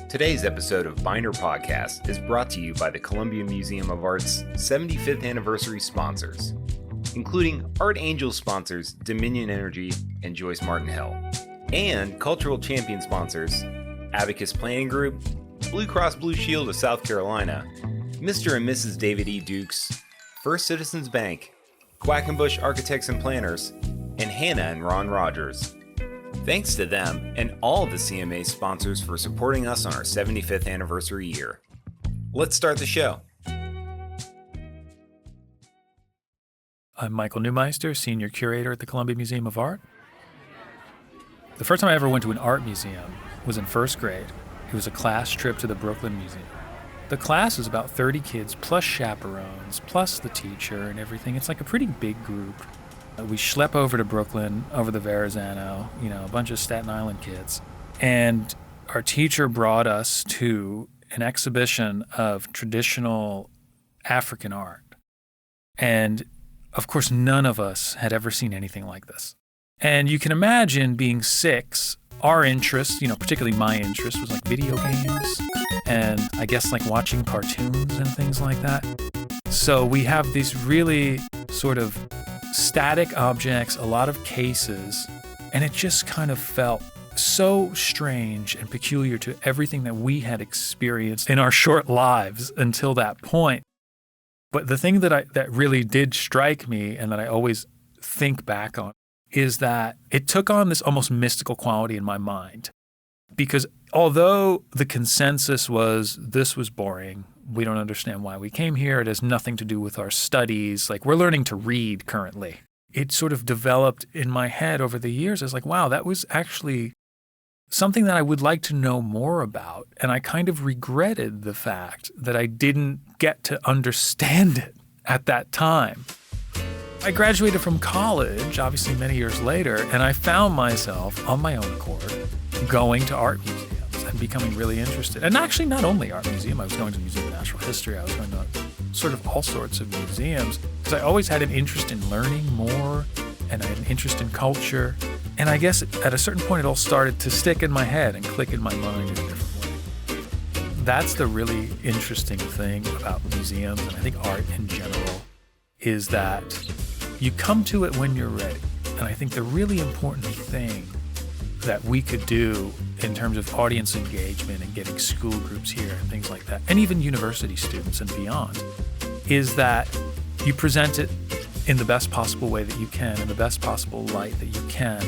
Today's episode of Binder Podcast is brought to you by the Columbia Museum of Art's 75th anniversary sponsors, including Art Angel sponsors Dominion Energy and Joyce Martin Hill, and cultural champion sponsors Abacus Planning Group, Blue Cross Blue Shield of South Carolina, Mr. and Mrs. David E. Dukes, First Citizens Bank, Quackenbush Architects and Planners, and Hannah and Ron Rogers. Thanks to them and all of the CMA sponsors for supporting us on our 75th anniversary year. Let's start the show. I'm Michael Neumeister, Senior Curator at the Columbia Museum of Art. The first time I ever went to an art museum was in first grade. It was a class trip to the Brooklyn Museum. The class is about 30 kids, plus chaperones, plus the teacher and everything. It's like a pretty big group. We schlep over to Brooklyn, over the Verrazano, a bunch of Staten Island kids. And our teacher brought us to an exhibition of traditional African art. And of course, none of us had ever seen anything like this. And you can imagine being 6, our interest, particularly my interest, was like video games and I guess like watching cartoons and things like that. So we have these really sort of static objects, a lot of cases, and it just kind of felt so strange and peculiar to everything that we had experienced in our short lives until that point. But the thing that really did strike me and that I always think back on is that it took on this almost mystical quality in my mind. Because although the consensus was this was boring, we don't understand why we came here, it has nothing to do with our studies, like we're learning to read currently. It sort of developed in my head over the years as like, wow, that was actually something that I would like to know more about. And I kind of regretted the fact that I didn't get to understand it at that time. I graduated from college, obviously many years later, and I found myself on my own accord going to art museums and becoming really interested. And actually not only art museum, I was going to the Museum of Natural History, I was going to sort of all sorts of museums, because I always had an interest in learning more, and I had an interest in culture. And I guess at a certain point it all started to stick in my head and click in my mind in a different way. That's the really interesting thing about museums, and I think art in general, is that you come to it when you're ready. And I think the really important thing that we could do in terms of audience engagement and getting school groups here and things like that, and even university students and beyond, is that you present it in the best possible way that you can, in the best possible light that you can,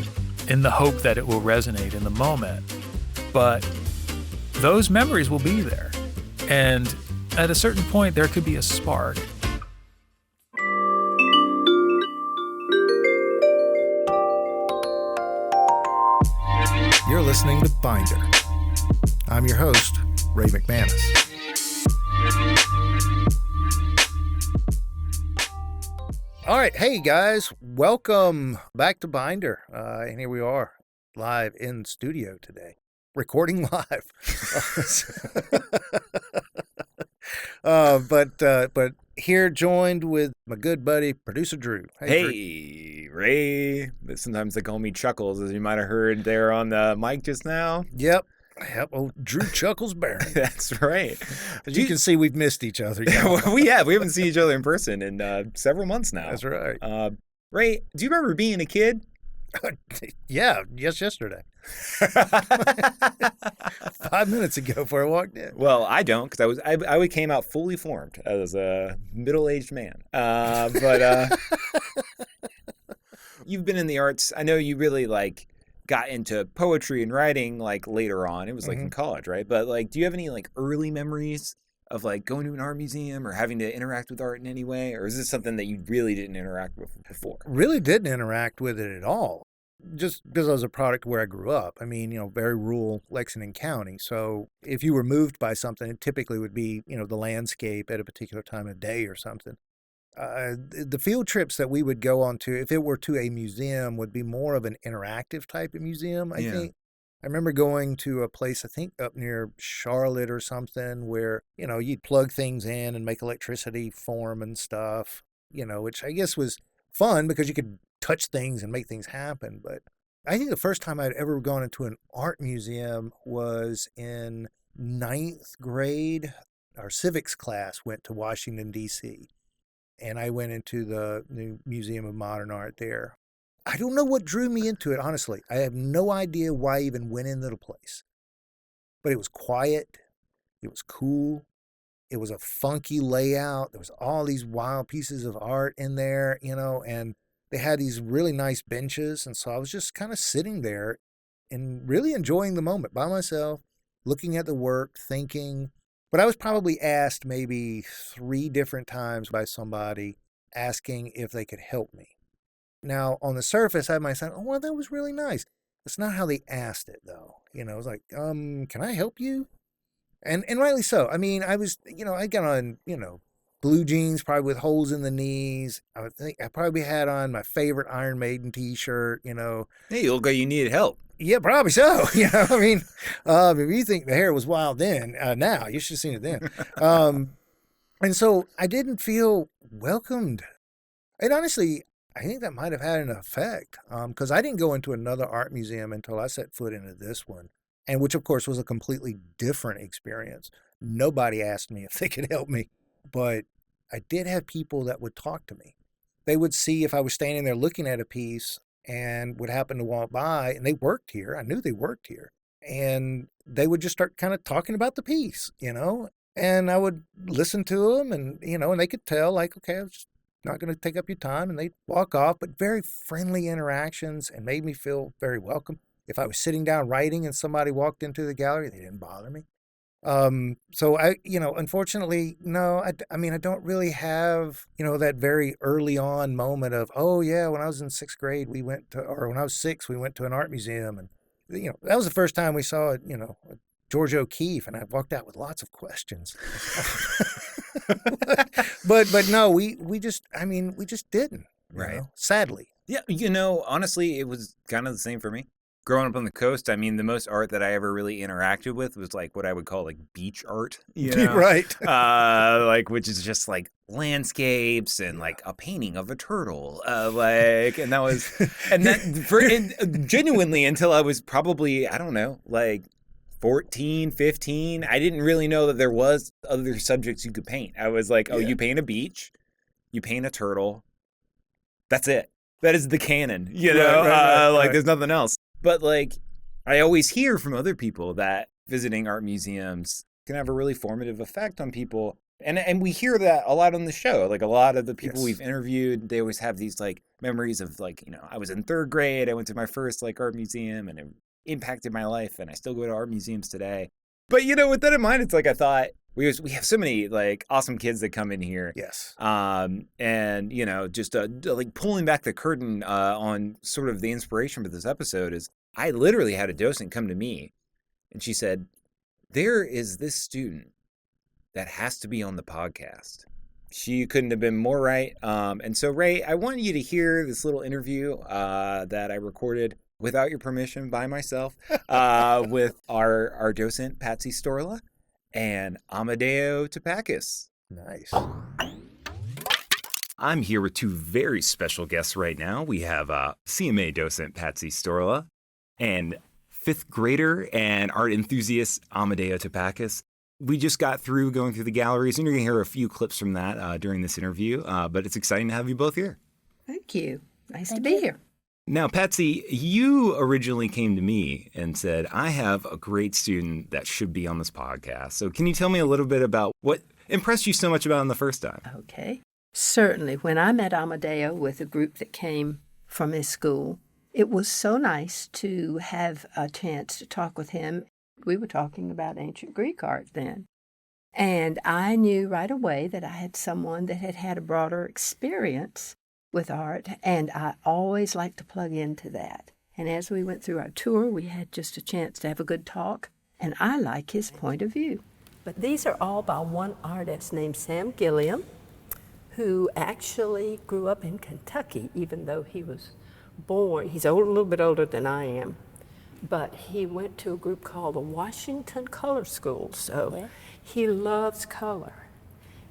in the hope that it will resonate in the moment. But those memories will be there. And at a certain point, there could be a spark. You're listening to Binder. I'm your host, Ray McManus. All right, hey guys, welcome back to Binder. And here we are, live in studio today, recording live. But here joined with my good buddy, producer Drew. Hey, Ray. Sometimes they call me Chuckles, as you might have heard there on the mic just now. Yep. Oh, Drew Chuckles Barron. That's right. As you can see, we've missed each other. We have. We haven't seen each other in person in several months now. That's right. Ray, do you remember being a kid? Yeah, yesterday. 5 minutes ago before I walked in. Well, I don't, because I came out fully formed as a middle-aged man. But you've been in the arts. I know you really got into poetry and writing later on. It was in college, right? But do you have any early memories of going to an art museum or having to interact with art in any way? Or is this something that you really didn't interact with before? Really didn't interact with it at all. Just because I was a product where I grew up. I mean, very rural Lexington County. So if you were moved by something, it typically would be, the landscape at a particular time of day or something. The field trips that we would go on to, if it were to a museum, would be more of an interactive type of museum, I think. I remember going to a place, I think up near Charlotte or something, where, you'd plug things in and make electricity form and stuff, which I guess was fun because you could touch things and make things happen. But I think the first time I'd ever gone into an art museum was in ninth grade, our civics class went to Washington, D.C., and I went into the new Museum of Modern Art there. I don't know what drew me into it, honestly. I have no idea why I even went into the place. But it was quiet. It was cool. It was a funky layout. There was all these wild pieces of art in there, and they had these really nice benches. And so I was just kind of sitting there and really enjoying the moment by myself, looking at the work, thinking. But I was probably asked maybe 3 different times by somebody asking if they could help me. Now, on the surface, I might say, oh, well, that was really nice. That's not how they asked it, though. It was like, can I help you? And rightly so. I mean, I was, I got on, blue jeans, probably with holes in the knees. I would think I probably had on my favorite Iron Maiden T-shirt, Hey, you look like you needed help. Yeah, probably so. I mean, if you think the hair was wild then, now, you should have seen it then. And so I didn't feel welcomed. And honestly, I think that might have had an effect, because I didn't go into another art museum until I set foot into this one, and which, of course, was a completely different experience. Nobody asked me if they could help me, but I did have people that would talk to me. They would see if I was standing there looking at a piece and would happen to walk by, and they worked here. I knew they worked here. And they would just start kind of talking about the piece, and I would listen to them, and, and they could tell, like, okay, I was just not going to take up your time, and they'd walk off, but very friendly interactions and made me feel very welcome. If I was sitting down writing and somebody walked into the gallery, they didn't bother me. So I, unfortunately, no, I mean, I don't really have, that very early on moment of, oh yeah, when I was in 6th grade, or when I was 6, we went to an art museum, and, that was the first time we saw, George O'Keeffe, and I walked out with lots of questions. but no, we just didn't, right? Sadly. Yeah, honestly, it was kind of the same for me. Growing up on the coast, I mean, the most art that I ever really interacted with was like what I would call like beach art, right? Which is just like landscapes and like a painting of a turtle, and that was, and genuinely until I was probably, I don't know, like 14, 15, I didn't really know that there was other subjects you could paint. I was like, you paint a beach, you paint a turtle, that's it. That is the canon, right. There's nothing else. But like, I always hear from other people that visiting art museums can have a really formative effect on people. And we hear that a lot on the show. Like a lot of the people we've interviewed, they always have these like memories of like, I was in 3rd grade, I went to my first like art museum and it impacted my life, and I still go to art museums today. But with that in mind, it's like I thought we have so many like awesome kids that come in here. Yes. And just like pulling back the curtain on sort of the inspiration for this episode is I literally had a docent come to me, and she said, "There is this student that has to be on the podcast." She couldn't have been more right. And so Ray, I want you to hear this little interview that I recorded without your permission by myself with our docent, Patsy Storla, and Amadeo Topakas. Nice. I'm here with 2 very special guests right now. We have CMA docent Patsy Storla and 5th grader and art enthusiast Amadeo Topakas. We just got through going through the galleries, and you're going to hear a few clips from that during this interview, but it's exciting to have you both here. Thank you. Nice to be here. Now, Patsy, you originally came to me and said, I have a great student that should be on this podcast. So can you tell me a little bit about what impressed you so much about him the first time? Okay. Certainly. When I met Amadeo with a group that came from his school, it was so nice to have a chance to talk with him. We were talking about ancient Greek art then. And I knew right away that I had someone that had had a broader experience with art, and I always like to plug into that. And as we went through our tour, we had just a chance to have a good talk, and I like his point of view. But these are all by one artist named Sam Gilliam, who actually grew up in Kentucky, even though he was born, he's a little bit older than I am, but he went to a group called the Washington Color School, so he loves color.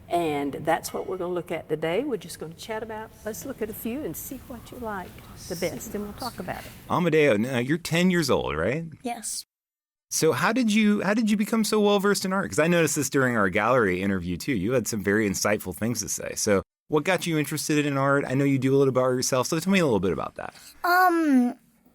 And that's what we're going to look at today. We're just going to chat about, let's look at a few and see what you like the best, and we'll talk about it. Amadeo, now you're 10 years old, right? Yes. So how did you become so well versed in art? Because I noticed this during our gallery interview too. You had some very insightful things to say. So what got you interested in art? I know you do a little bit about yourself, so tell me a little bit about that.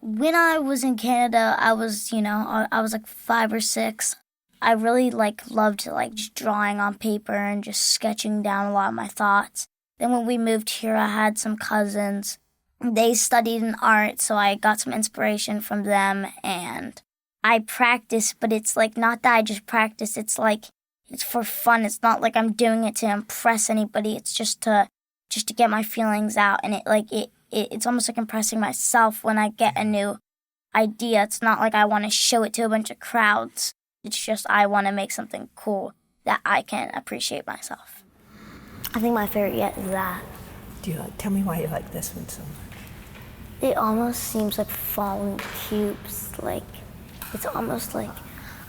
When I was in Canada, I was like 5 or 6. I really loved just drawing on paper and just sketching down a lot of my thoughts. Then when we moved here, I had some cousins. They studied in art, so I got some inspiration from them, and I practice, but it's not that I just practice. It's it's for fun. It's not like I'm doing it to impress anybody. It's just to get my feelings out, and it's almost like impressing myself when I get a new idea. It's not like I want to show it to a bunch of crowds. It's just I want to make something cool that I can appreciate myself. I think my favorite yet is that. Tell me why you like this one so much. It almost seems like falling cubes. It's almost I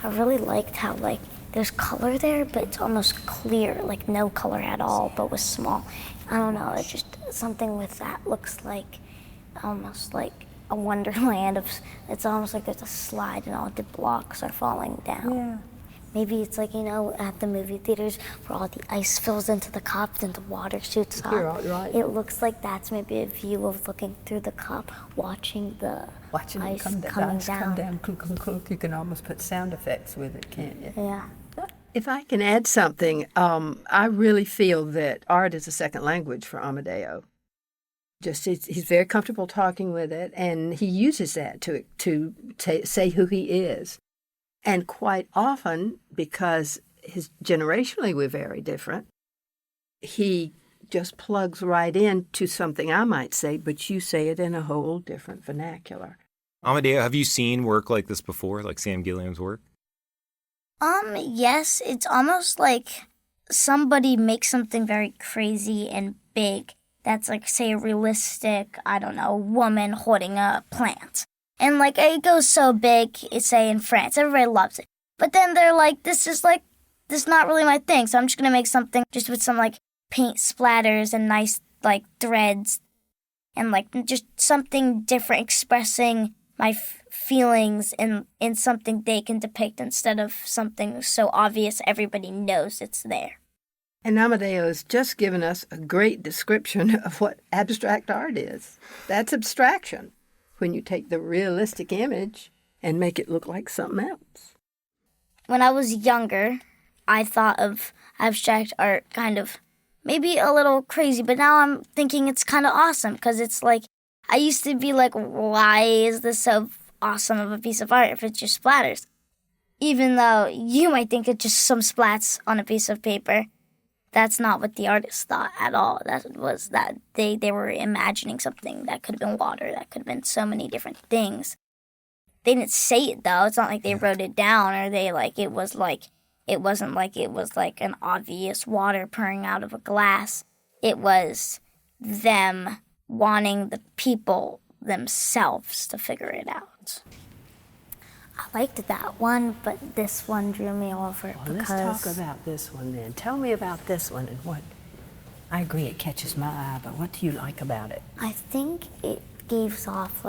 really liked how there's color there, but it's almost clear, no color at all, but was small. I don't know, it's just something with that looks almost like a wonderland it's almost like there's a slide and all the blocks are falling down. Yeah. Maybe it's at the movie theaters where all the ice fills into the cup and the water shoots up. You're right. It looks like that's maybe a view of looking through the cup, watching the ice coming down. Clunk, clunk, clunk. You can almost put sound effects with it, can't you? Yeah. If I can add something, I really feel that art is a second language for Amadeo. He's very comfortable talking with it, and he uses that to say who he is. And quite often, because generationally we're very different, he just plugs right into something I might say, but you say it in a whole different vernacular. Amadeo, have you seen work like this before, like Sam Gilliam's work? Yes, it's almost like somebody makes something very crazy and big that's say a realistic, I don't know, woman holding a plant. And it goes so big, say in France, everybody loves it. But then they're this is not really my thing, so I'm just gonna make something just with some paint splatters and nice threads and just something different, expressing my feelings in something they can depict instead of something so obvious everybody knows it's there. And Amadeo has just given us a great description of what abstract art is. That's abstraction, when you take the realistic image and make it look like something else. When I was younger, I thought of abstract art kind of maybe a little crazy, but now I'm thinking it's kind of awesome because it's I used to be why is this so awesome of a piece of art if it just splatters? Even though you might think it's just some splats on a piece of paper, that's not what the artist thought at all. That was that they were imagining something that could have been water, that could have been so many different things. They didn't say it though. It's not like they wrote it down or they it wasn't it was an obvious water pouring out of a glass. It was them wanting the people themselves to figure it out. I liked that one, but this one drew me over because... Let's talk about this one then. Tell me about this one and what... I agree it catches my eye, but what do you like about it? I think it gives off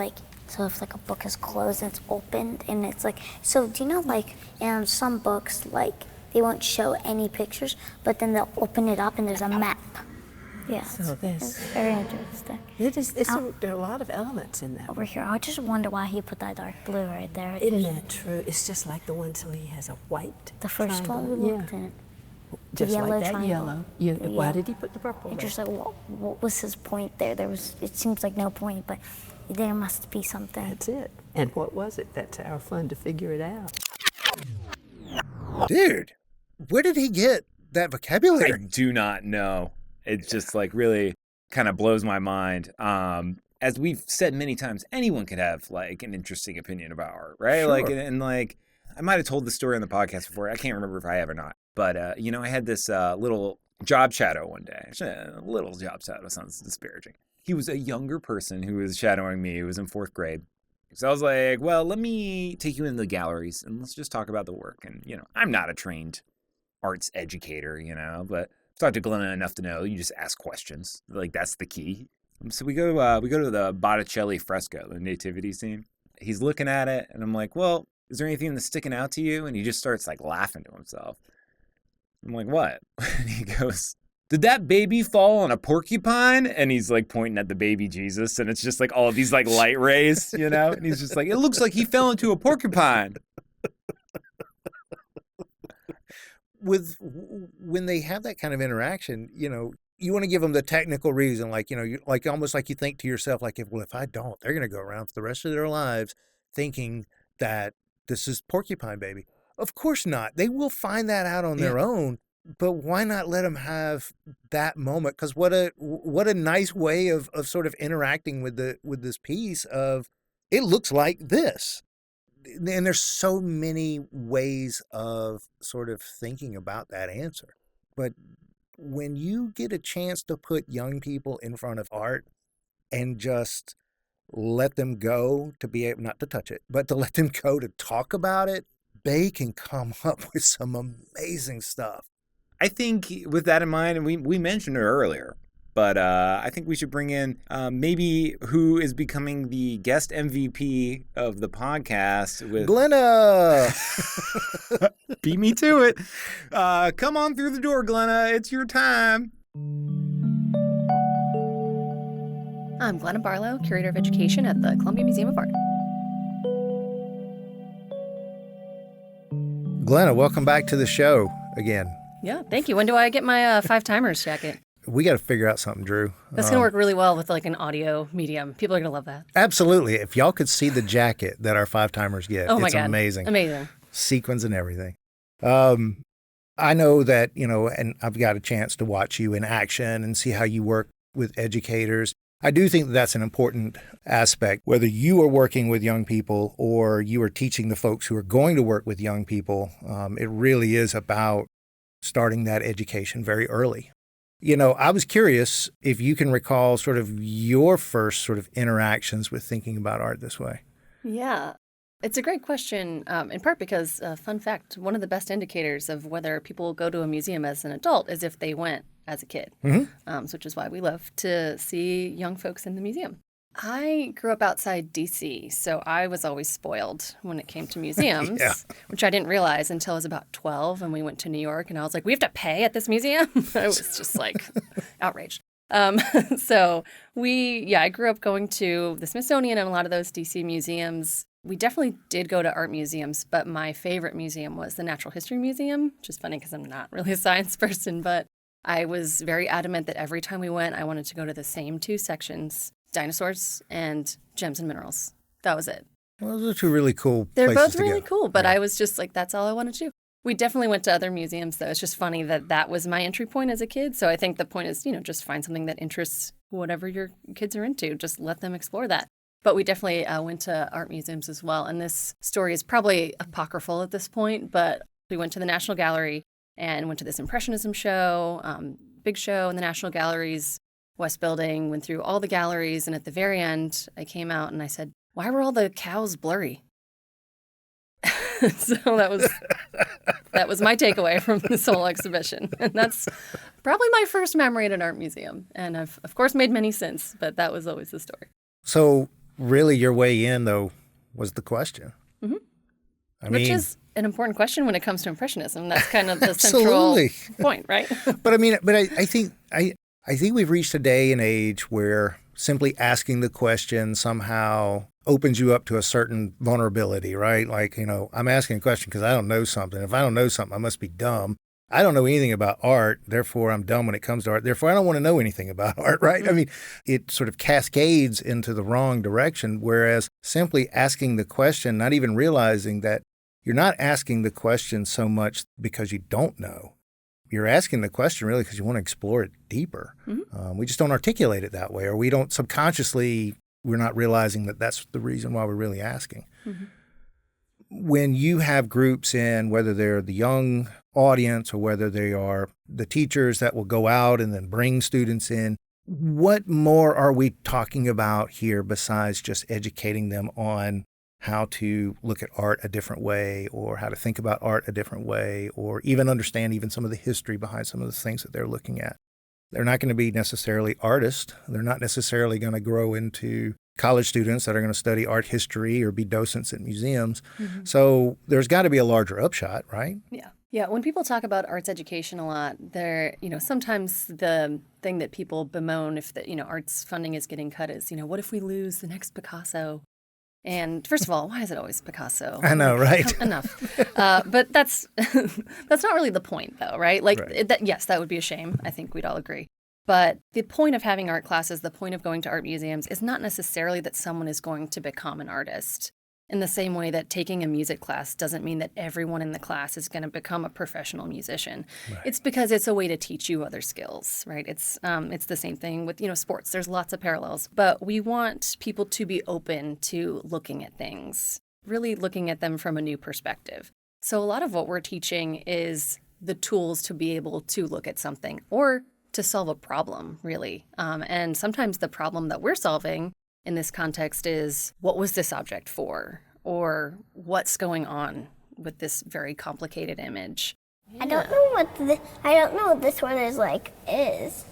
so if a book is closed and it's opened and it's so do you know in some books they won't show any pictures, but then they'll open it up and there's a map. Yeah, so it's very interesting. There are a lot of elements in that. Over here, I just wonder why he put that dark blue right there. Isn't that true? It's just like the one so he has a white The first triangle. one we looked at. Just yellow like that triangle. yellow. Why did he put the purple there? Just what was his point there? It seems like no point, but there must be something. That's it. And what was it? That's our fun to figure it out. Dude, where did he get that vocabulary? I do not know. It's just really kind of blows my mind. As we've said many times, anyone could have an interesting opinion about art, right? Sure. I might have told this story on the podcast before. I can't remember if I have or not. But I had this little job shadow one day. Actually, a little job shadow sounds disparaging. He was a younger person who was shadowing me. He was in 4th grade. So I was like, well, let me take you into the galleries and let's just talk about the work. And, I'm not a trained arts educator, but I've talked to Glenna enough to know you just ask questions. That's the key. So we go to the Botticelli fresco, the nativity scene. He's looking at it and I'm like, well, is there anything that's sticking out to you? And he just starts like laughing to himself. I'm like, what? And he goes, did that baby fall on a porcupine? And he's like pointing at the baby Jesus, and it's just like all of these like light rays, you know? And he's just like, it looks like he fell into a porcupine. When they have that kind of interaction, you know, you want to give them the technical reason, like, you know, you like almost like you think to yourself, like, if I don't, they're going to go around for the rest of their lives thinking that this is porcupine baby. Of course not. They will find that out on their own. But why not let them have that moment? Because what a nice way of sort of interacting with this piece of, it looks like this. And there's so many ways of sort of thinking about that answer. But when you get a chance to put young people in front of art and just let them go to be able, not to touch it, but to let them go to talk about it, they can come up with some amazing stuff. I think with that in mind, and we mentioned it earlier, but I think we should bring in maybe who is becoming the guest MVP of the podcast with Glenna. Beat me to it. Come on through the door, Glenna. It's your time. I'm Glenna Barlow, Curator of Education at the Columbia Museum of Art. Glenna, welcome back to the show again. Yeah, thank you. When do I get my 5 timers jacket? We got to figure out something, Drew. That's going to work really well with like an audio medium. People are going to love that. Absolutely. If y'all could see the jacket that our 5 timers get, oh my it's God. Amazing. Amazing. Sequins and everything. I know that, you know, and I've got a chance to watch you in action and see how you work with educators. I do think that's an important aspect, whether you are working with young people or you are teaching the folks who are going to work with young people. It really is about starting that education very early. You know, I was curious if you can recall sort of your first sort of interactions with thinking about art this way. Yeah. It's a great question, in part because, fun fact, one of the best indicators of whether people go to a museum as an adult is if they went as a kid, which is why we love to see young folks in the museum. I grew up outside D.C., so I was always spoiled when it came to museums, which I didn't realize until I was about 12, and we went to New York, and I was like, we have to pay at this museum? I was just like outraged. So I grew up going to the Smithsonian and a lot of those D.C. museums. We definitely did go to art museums, but my favorite museum was the Natural History Museum, which is funny because I'm not really a science person, but I was very adamant that every time we went, I wanted to go to the same 2 sections, dinosaurs and gems and minerals. That was it. Well, those are 2 really cool They're places both really go. cool, but I was just like, that's all I wanted to do. We definitely went to other museums, though. It's just funny that that was my entry point as a kid. So I think the point is, just find something that interests whatever your kids are into. Just let them explore that. But we definitely went to art museums as well. And this story is probably apocryphal at this point, but we went to the National Gallery and went to this Impressionism show, big show in the National Gallery's West Building, went through all the galleries. And at the very end, I came out and I said, why were all the cows blurry? So that was my takeaway from this whole exhibition. And that's probably my first memory at an art museum. And I've, of course, made many since, but that was always the story. So really your way in, though, was the question. Mm-hmm. Which is an important question when it comes to Impressionism. That's kind of the central point, right? But I think we've reached a day and age where simply asking the question somehow opens you up to a certain vulnerability, right? Like, I'm asking a question because I don't know something. If I don't know something, I must be dumb. I don't know anything about art, therefore I'm dumb when it comes to art. Therefore, I don't want to know anything about art, right? Mm-hmm. I mean, it sort of cascades into the wrong direction, whereas simply asking the question, not even realizing that you're not asking the question so much because you don't know. You're asking the question really because you want to explore it deeper. Mm-hmm. We just don't articulate it that way, or we don't subconsciously, we're not realizing that that's the reason why we're really asking. Mm-hmm. When you have groups in, whether they're the young audience or whether they are the teachers that will go out and then bring students in, what more are we talking about here besides just educating them on how to look at art a different way or how to think about art a different way or even understand even some of the history behind some of the things that they're looking at? They're not going to be necessarily artists. They're not necessarily going to grow into college students that are going to study art history or be docents at museums. Mm-hmm. So there's got to be a larger upshot, right? Yeah. Yeah, when people talk about arts education a lot, sometimes the thing that people bemoan if arts funding is getting cut is, what if we lose the next Picasso? And first of all, why is it always Picasso? I know, right? Enough. But that's not really the point, though, right? Yes, that would be a shame. I think we'd all agree. But the point of having art classes, the point of going to art museums is not necessarily that someone is going to become an artist. In the same way that taking a music class doesn't mean that everyone in the class is going to become a professional musician. Right. It's because it's a way to teach you other skills, right? It's the same thing with, sports. There's lots of parallels. But we want people to be open to looking at things, really looking at them from a new perspective. So a lot of what we're teaching is the tools to be able to look at something or to solve a problem, really. And sometimes the problem that we're solving in this context is, what was this object for? Or what's going on with this very complicated image? Yeah. I don't know what this one is.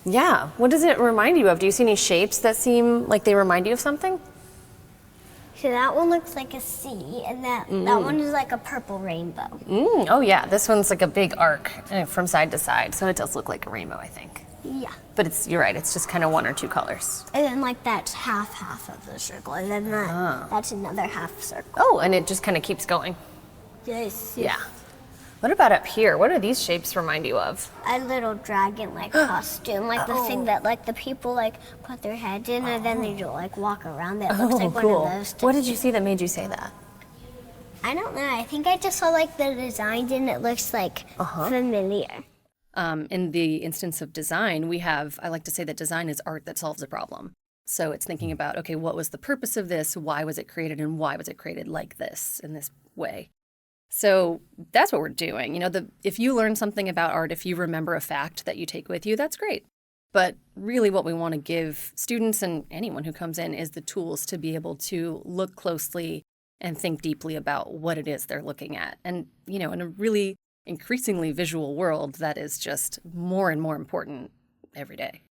Yeah. What does it remind you of? Do you see any shapes that seem like they remind you of something? So that one looks like a sea, and that one is like a purple rainbow. Oh yeah, this one's like a big arc from side to side, so it does look like a rainbow, I think. Yeah. But you're right, it's just kind of one or two colors. And then that's half of the circle, and then that's another half circle. Oh, and it just kind of keeps going. Yes. Yeah. What about up here? What do these shapes remind you of? A little dragon costume, the thing that the people put their heads in, and then they just walk around. That looks like cool. one of those. What did you see that made you say that? I don't know. I think I just saw the design, and it looks familiar. In the instance of design, I like to say that design is art that solves a problem. So it's thinking about, okay, what was the purpose of this? Why was it created? And why was it created like this, in this way? So that's what we're doing. If you learn something about art, if you remember a fact that you take with you, that's great. But really what we want to give students and anyone who comes in is the tools to be able to look closely and think deeply about what it is they're looking at. And, in a really increasingly visual world that is just more and more important every day.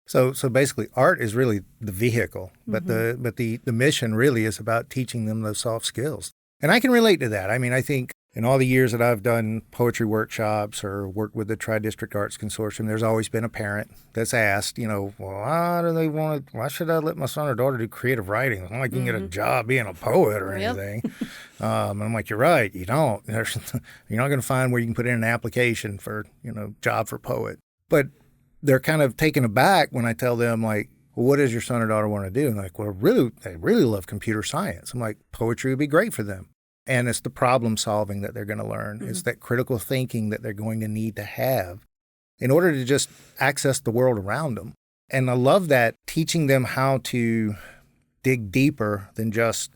So basically art is really the vehicle, but the mission really is about teaching them those soft skills. And I can relate to that. I mean, I think in all the years that I've done poetry workshops or worked with the Tri-District Arts Consortium, there's always been a parent that's asked, why should I let my son or daughter do creative writing? It's not like you can get a job being a poet or anything. And I'm like, you're right, you don't. You're not going to find where you can put in an application for, job for poet. But they're kind of taken aback when I tell them, well, what does your son or daughter want to do? And they really love computer science. I'm like, poetry would be great for them. And it's the problem solving that they're going to learn. Mm-hmm. It's that critical thinking that they're going to need to have in order to just access the world around them. And I love that, teaching them how to dig deeper than just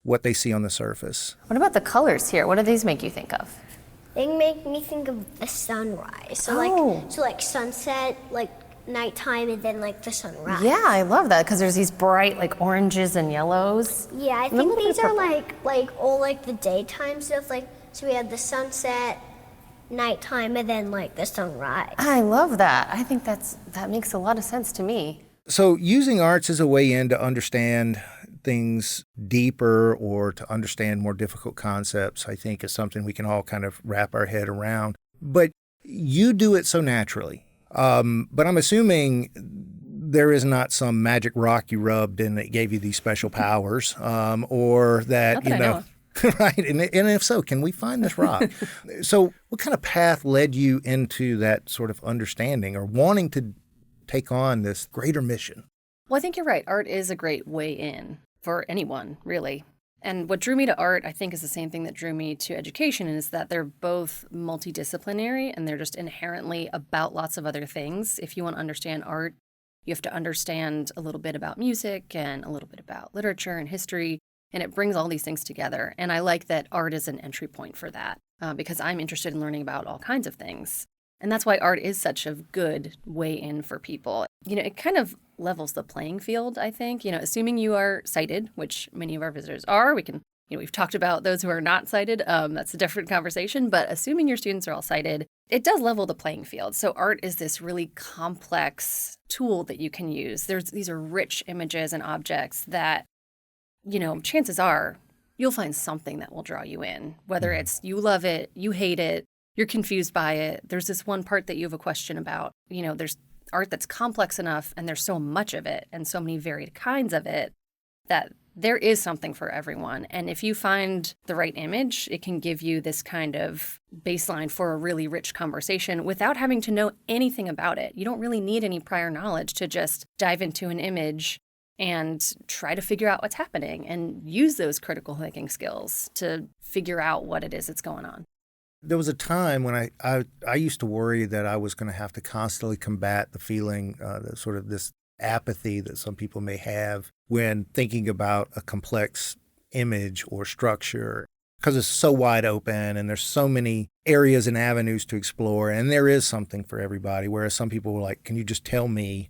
what they see on the surface. What about the colors here? What do these make you think of? They make me think of the sunrise. So sunset, nighttime, and then the sunrise. Yeah, I love that because there's these bright oranges and yellows. Yeah, I think these are all the daytime stuff. So we have the sunset, nighttime, and then the sunrise. I love that. I think that makes a lot of sense to me. So using arts as a way in to understand things deeper or to understand more difficult concepts, I think is something we can all kind of wrap our head around. But you do it so naturally. But I'm assuming there is not some magic rock you rubbed and it gave you these special powers, or that, right? And if so, can we find this rock? So what kind of path led you into that sort of understanding or wanting to take on this greater mission? Well, I think you're right. Art is a great way in for anyone, really. And what drew me to art, I think, is the same thing that drew me to education, is that they're both multidisciplinary and they're just inherently about lots of other things. If you want to understand art, you have to understand a little bit about music and a little bit about literature and history, and it brings all these things together. And I like that art is an entry point for that because I'm interested in learning about all kinds of things. And that's why art is such a good way in for people. It kind of levels the playing field, I think. Assuming you are sighted, which many of our visitors are, we can We've talked about those who are not sighted. That's a different conversation. But assuming your students are all sighted, it does level the playing field. So art is this really complex tool that you can use. These are rich images and objects that, chances are you'll find something that will draw you in, whether it's you love it, you hate it, you're confused by it. There's this one part that you have a question about. There's art that's complex enough and there's so much of it and so many varied kinds of it that there is something for everyone. And if you find the right image, it can give you this kind of baseline for a really rich conversation without having to know anything about it. You don't really need any prior knowledge to just dive into an image and try to figure out what's happening and use those critical thinking skills to figure out what it is that's going on. There was a time when I used to worry that I was going to have to constantly combat the feeling, sort of this apathy that some people may have when thinking about a complex image or structure, because it's so wide open and there's so many areas and avenues to explore, and there is something for everybody. Whereas some people were like, can you just tell me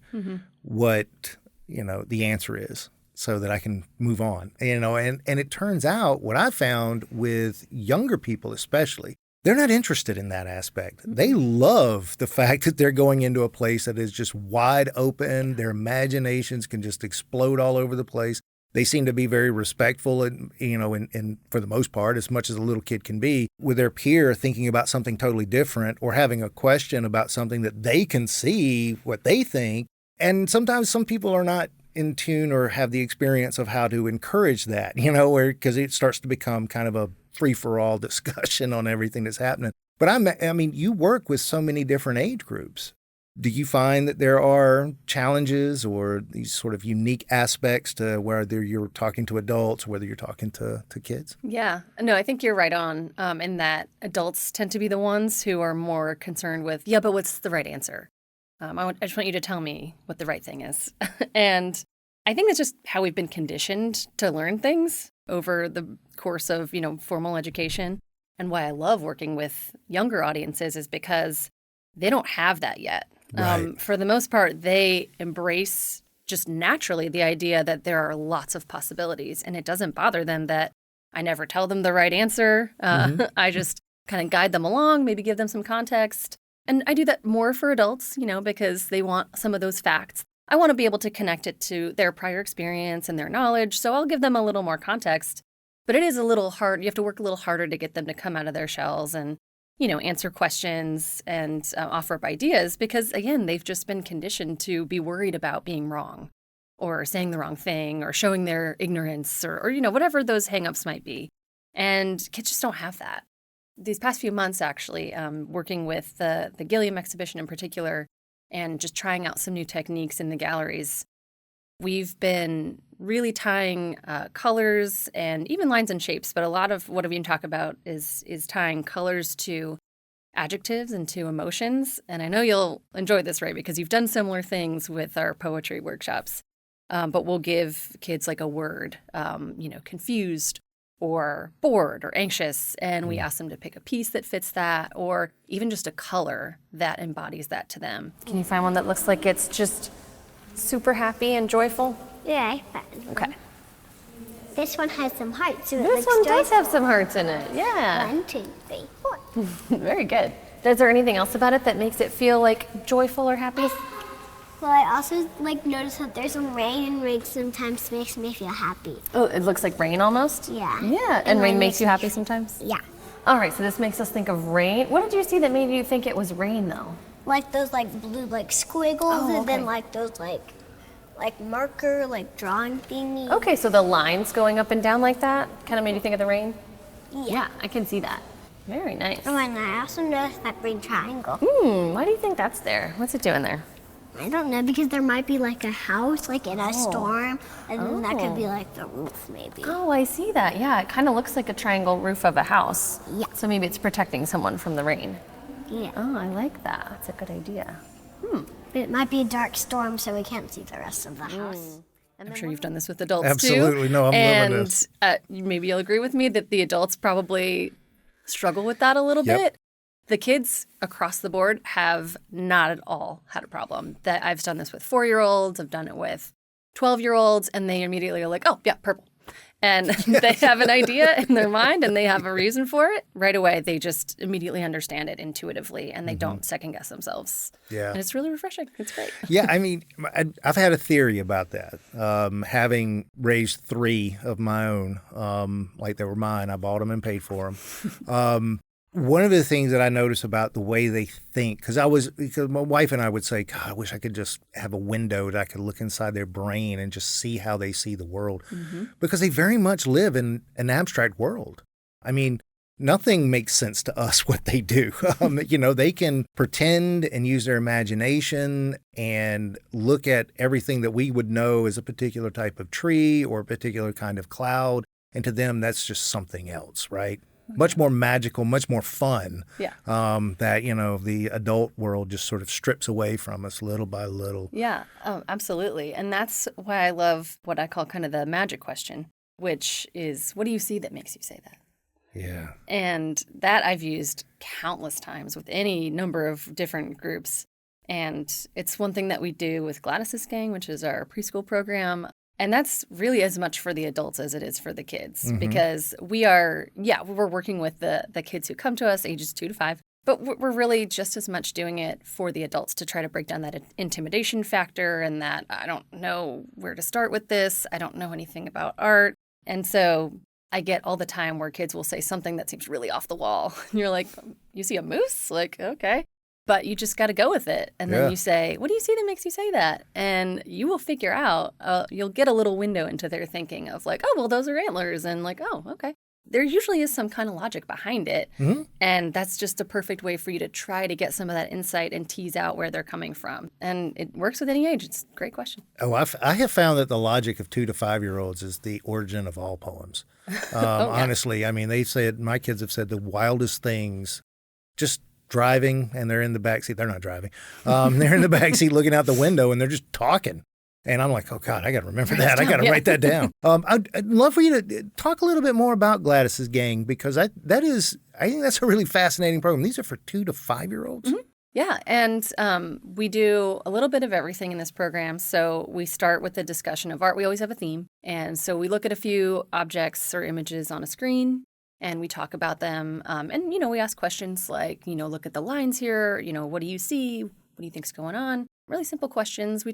what, the answer is so that I can move on? And it turns out what I found with younger people especially, they're not interested in that aspect. They love the fact that they're going into a place that is just wide open. Their imaginations can just explode all over the place. They seem to be very respectful and for the most part, as much as a little kid can be, with their peer thinking about something totally different or having a question about something that they can see what they think. And sometimes some people are not in tune or have the experience of how to encourage that, because it starts to become kind of a free-for-all discussion on everything that's happening. But you work with so many different age groups. Do you find that there are challenges or these sort of unique aspects to whether you're talking to adults or whether you're talking to kids? Yeah. No, I think you're right on in that adults tend to be the ones who are more concerned with, but what's the right answer? I just want you to tell me what the right thing is. And I think that's just how we've been conditioned to learn things over the course of, formal education. And why I love working with younger audiences is because they don't have that yet. Right. For the most part, they embrace just naturally the idea that there are lots of possibilities. And it doesn't bother them that I never tell them the right answer. I just kind of guide them along, maybe give them some context. And I do that more for adults, because they want some of those facts. I want to be able to connect it to their prior experience and their knowledge. So I'll give them a little more context. But it is a little hard. You have to work a little harder to get them to come out of their shells and, answer questions and offer up ideas because, again, they've just been conditioned to be worried about being wrong or saying the wrong thing or showing their ignorance or whatever those hangups might be. And kids just don't have that. These past few months, actually, working with the Gilliam exhibition in particular and just trying out some new techniques in the galleries, we've been really tying colors and even lines and shapes, but a lot of what we talk about is tying colors to adjectives and to emotions. And I know you'll enjoy this, Ray, because you've done similar things with our poetry workshops. But we'll give kids like a word, confused or bored or anxious, and we ask them to pick a piece that fits that or even just a color that embodies that to them. Can you find one that looks like it's just super happy and joyful? Yeah, I found one. Okay. This one has some hearts. So This one does have some hearts in it. Yeah. 1, 2, 3, 4. Very good. Is there anything else about it that makes it feel like joyful or happy? Well, I also notice that there's some rain, and rain sometimes makes me feel happy. Oh, it looks like rain almost? Yeah. Yeah, and rain makes you happy sometimes? Yeah. All right, so this makes us think of rain. What did you see that made you think it was rain, though? Like those blue squiggles, and then those marker drawing thingy. Okay, so the lines going up and down like that kind of made you think of the rain? Yeah, I can see that. Very nice. Oh, and I also noticed that green triangle. Why do you think that's there? What's it doing there? I don't know, because there might be a house in a storm, and then that could be the roof maybe. Oh, I see that. Yeah, it kind of looks like a triangle roof of a house. Yeah. So maybe it's protecting someone from the rain. Yeah. Oh, I like that. That's a good idea. But it might be a dark storm, so we can't see the rest of the house. I'm sure you've done this with adults Absolutely. too. No, I'm loving this. And maybe you'll agree with me that the adults probably struggle with that a little bit. The kids across the board have not at all had a problem. That I've done this with 4-year-olds, I've done it with 12-year-olds, and they immediately are like, oh, yeah, purple. and they have an idea in their mind and they have a reason for it, right away they just immediately understand it intuitively and they don't second guess themselves. Yeah. And it's really refreshing. It's great. Yeah, I mean, I've had a theory about that. Having raised 3 of my own, like they were mine, I bought them and paid for them. One of the things that I notice about the way they think, because my wife and I would say, God, I wish I could just have a window that I could look inside their brain and just see how they see the world. Because they very much live in an abstract world. I mean, nothing makes sense to us what they do. They can pretend and use their imagination and look at everything that we would know as a particular type of tree or a particular kind of cloud. And to them, that's just something else, right? Much more magical, much more fun. Yeah. That, the adult world just sort of strips away from us little by little. Yeah, absolutely. And that's why I love what I call kind of the magic question, which is, what do you see that makes you say that? Yeah. And that I've used countless times with any number of different groups. And it's one thing that we do with Gladys's Gang, which is our preschool program. And that's really as much for the adults as it is for the kids, because we're working with the kids who come to us ages 2 to 5, but we're really just as much doing it for the adults to try to break down that intimidation factor and that I don't know where to start with this. I don't know anything about art. And so I get all the time where kids will say something that seems really off the wall. And you're like, you see a moose? Like, okay. But you just got to go with it. And then you say, what do you see that makes you say that? And you will figure out, you'll get a little window into their thinking of like, oh, well, those are antlers. And like, oh, okay. There usually is some kind of logic behind it. And that's just a perfect way for you to try to get some of that insight and tease out where they're coming from. And it works with any age. It's a great question. Oh, I have found that the logic of 2 to 5-year-olds is the origin of all poems. Honestly, I mean, my kids have said the wildest things, just driving, and they're in the backseat. They're not driving. They're in the backseat looking out the window, and they're just talking. And I'm like, oh, God, I got to remember that. I got to write that down. I'd love for you to talk a little bit more about Gladys's Gang, because I think that's a really fascinating program. These are for 2 to 5-year-olds? Yeah, and we do a little bit of everything in this program. So we start with the discussion of art. We always have a theme. And so we look at a few objects or images on a screen, and we talk about them. And, we ask questions like, look at the lines here. What do you see? What do you think's going on? Really simple questions.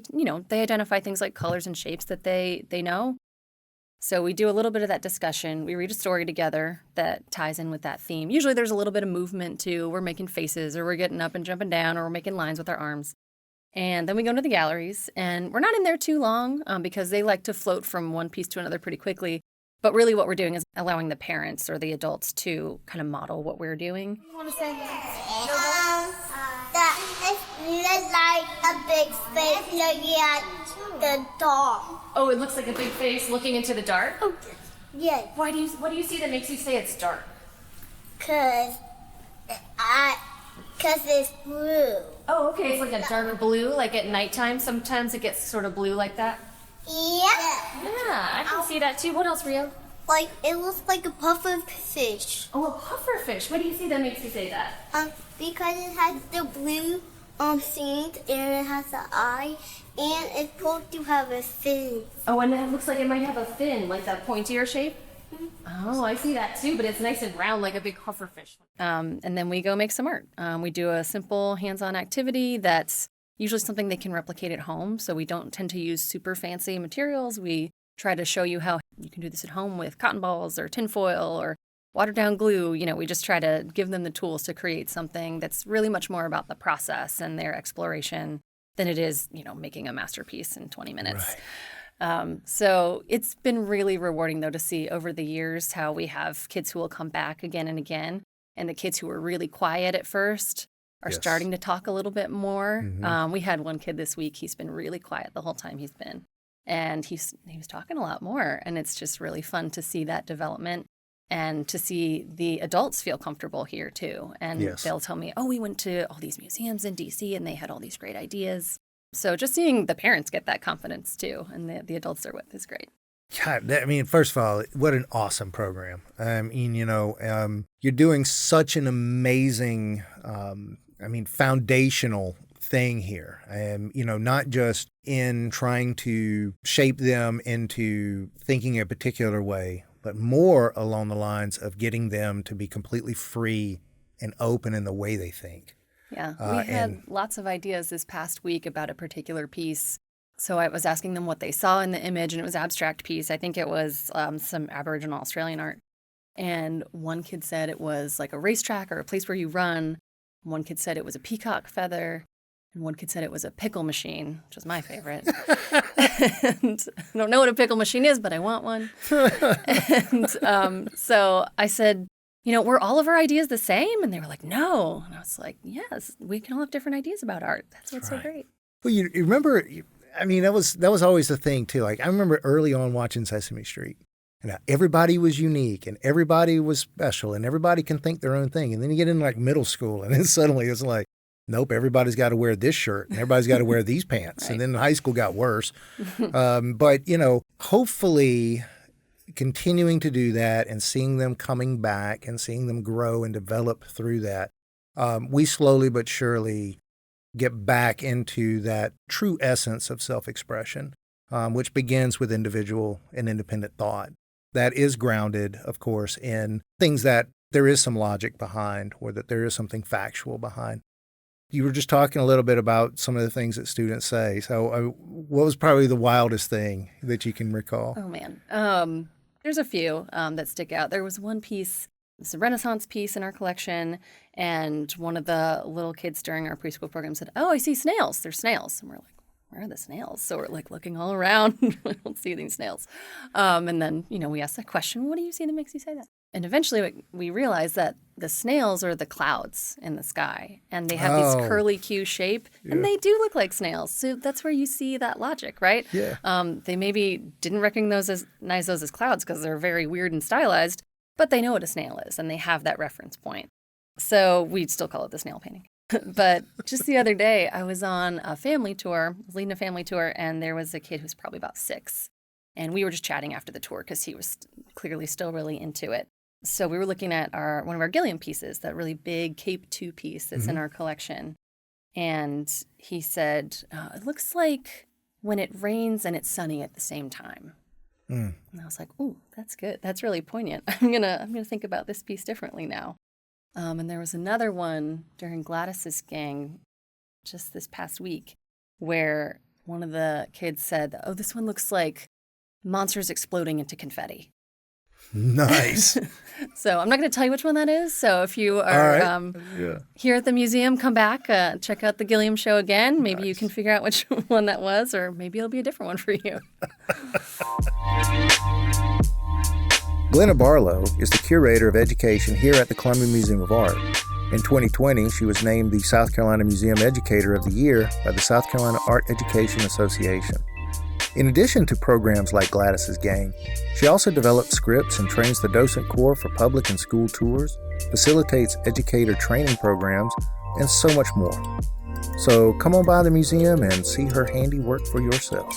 They identify things like colors and shapes that they know. So we do a little bit of that discussion. We read a story together that ties in with that theme. Usually there's a little bit of movement too. We're making faces, or we're getting up and jumping down, or we're making lines with our arms. And then we go into the galleries, and we're not in there too long because they like to float from one piece to another pretty quickly. But really what we're doing is allowing the parents or the adults to kind of model what we're doing. You want to say that it like a big face looking at the dark. Oh, it looks like a big face looking into the dark? Oh, yeah. What do you see that makes you say it's dark? Cause it's blue. Oh, okay. It's like a darker blue, like at nighttime. Sometimes it gets sort of blue like that. Yeah. Yeah, I can see that too. What else, Rio? Like it looks like a puffer fish. Oh, a puffer fish. What do you see that makes you say that? Because it has the blue scenes, and it has the eye, and it's supposed to have a fin. Oh, and it looks like it might have a fin, like that pointier shape. Oh, I see that too, but it's nice and round like a big puffer fish. And then we go make some art. We do a simple hands-on activity that's usually something they can replicate at home. So we don't tend to use super fancy materials. We try to show you how you can do this at home with cotton balls or tinfoil or watered down glue. We just try to give them the tools to create something that's really much more about the process and their exploration than it is, making a masterpiece in 20 minutes. Right. So it's been really rewarding, though, to see over the years how we have kids who will come back again and again. And the kids who were really quiet at first are starting to talk a little bit more. We had one kid this week. He's been really quiet the whole time he's been. And he was talking a lot more. And it's just really fun to see that development and to see the adults feel comfortable here, too. And they'll tell me, oh, we went to all these museums in D.C. and they had all these great ideas. So just seeing the parents get that confidence, too, and the adults they're with is great. God, first of all, what an awesome program. You're doing such an amazing, foundational thing here. And, not just in trying to shape them into thinking a particular way, but more along the lines of getting them to be completely free and open in the way they think. Yeah, we had lots of ideas this past week about a particular piece. So I was asking them what they saw in the image, and it was an abstract piece. I think it was some Aboriginal Australian art. And one kid said it was like a racetrack or a place where you run. One kid said it was a peacock feather. And one kid said it was a pickle machine, which was my favorite. And I don't know what a pickle machine is, but I want one. And so I said, were all of our ideas the same? And they were like, no. And I was like, yes, we can all have different ideas about art. That's what's so great. Well, you remember, that was always the thing, too. Like, I remember early on watching Sesame Street. And everybody was unique and everybody was special and everybody can think their own thing. And then you get in like middle school and then suddenly it's like, nope, everybody's got to wear this shirt and everybody's got to wear these pants. Right. And then high school got worse. But, hopefully continuing to do that and seeing them coming back and seeing them grow and develop through that, we slowly but surely get back into that true essence of self-expression, which begins with individual and independent thought. That is grounded, of course, in things that there is some logic behind or that there is something factual behind. You were just talking a little bit about some of the things that students say. So what was probably the wildest thing that you can recall? Oh, man. There's a few that stick out. There was one piece, it's a Renaissance piece in our collection, and one of the little kids during our preschool program said, oh, I see snails. There's snails. And we're like, where are the snails? So we're like looking all around. We don't see these snails. And then, we asked that question, what do you see that makes you say that? And eventually we realized that the snails are the clouds in the sky. And they have this curly Q shape. Yeah. And they do look like snails. So that's where you see that logic, right? Yeah. They maybe didn't recognize those as clouds because they're very weird and stylized. But they know what a snail is. And they have that reference point. So we'd still call it the snail painting. But just the other day, I was on a family tour, leading a family tour, and there was a kid who was probably about 6. And we were just chatting after the tour because he was clearly still really into it. So we were looking at one of our Gilliam pieces, that really big Cape 2 piece that's in our collection. And he said, it looks like when it rains and it's sunny at the same time. And I was like, ooh, that's good. That's really poignant. I'm gonna think about this piece differently now. And there was another one during Gladys's gang just this past week where one of the kids said, oh, this one looks like monsters exploding into confetti. Nice. So I'm not going to tell you which one that is. So if you are here at the museum, come back, check out the Gilliam show again. Maybe you can figure out which one that was, or maybe it'll be a different one for you. Glenna Barlow is the Curator of Education here at the Columbia Museum of Art. In 2020, she was named the South Carolina Museum Educator of the Year by the South Carolina Art Education Association. In addition to programs like Gladys's Gang, she also develops scripts and trains the docent corps for public and school tours, facilitates educator training programs, and so much more. So come on by the museum and see her handiwork for yourself.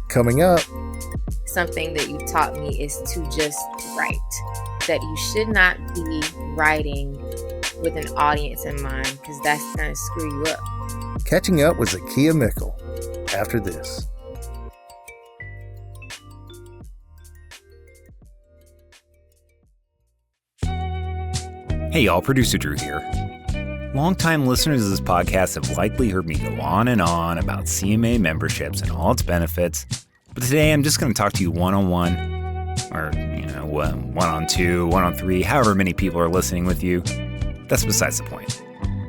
Coming up, something that you taught me is to just write. That you should not be writing with an audience in mind because that's going to screw you up. Catching up with Zakiya Mickle after this. Hey y'all, producer Drew here. Longtime listeners of this podcast have likely heard me go on and on about CMA memberships and all its benefits. But today I'm just going to talk to you one-on-one, or, one-on-two, one-on-three, however many people are listening with you. That's besides the point.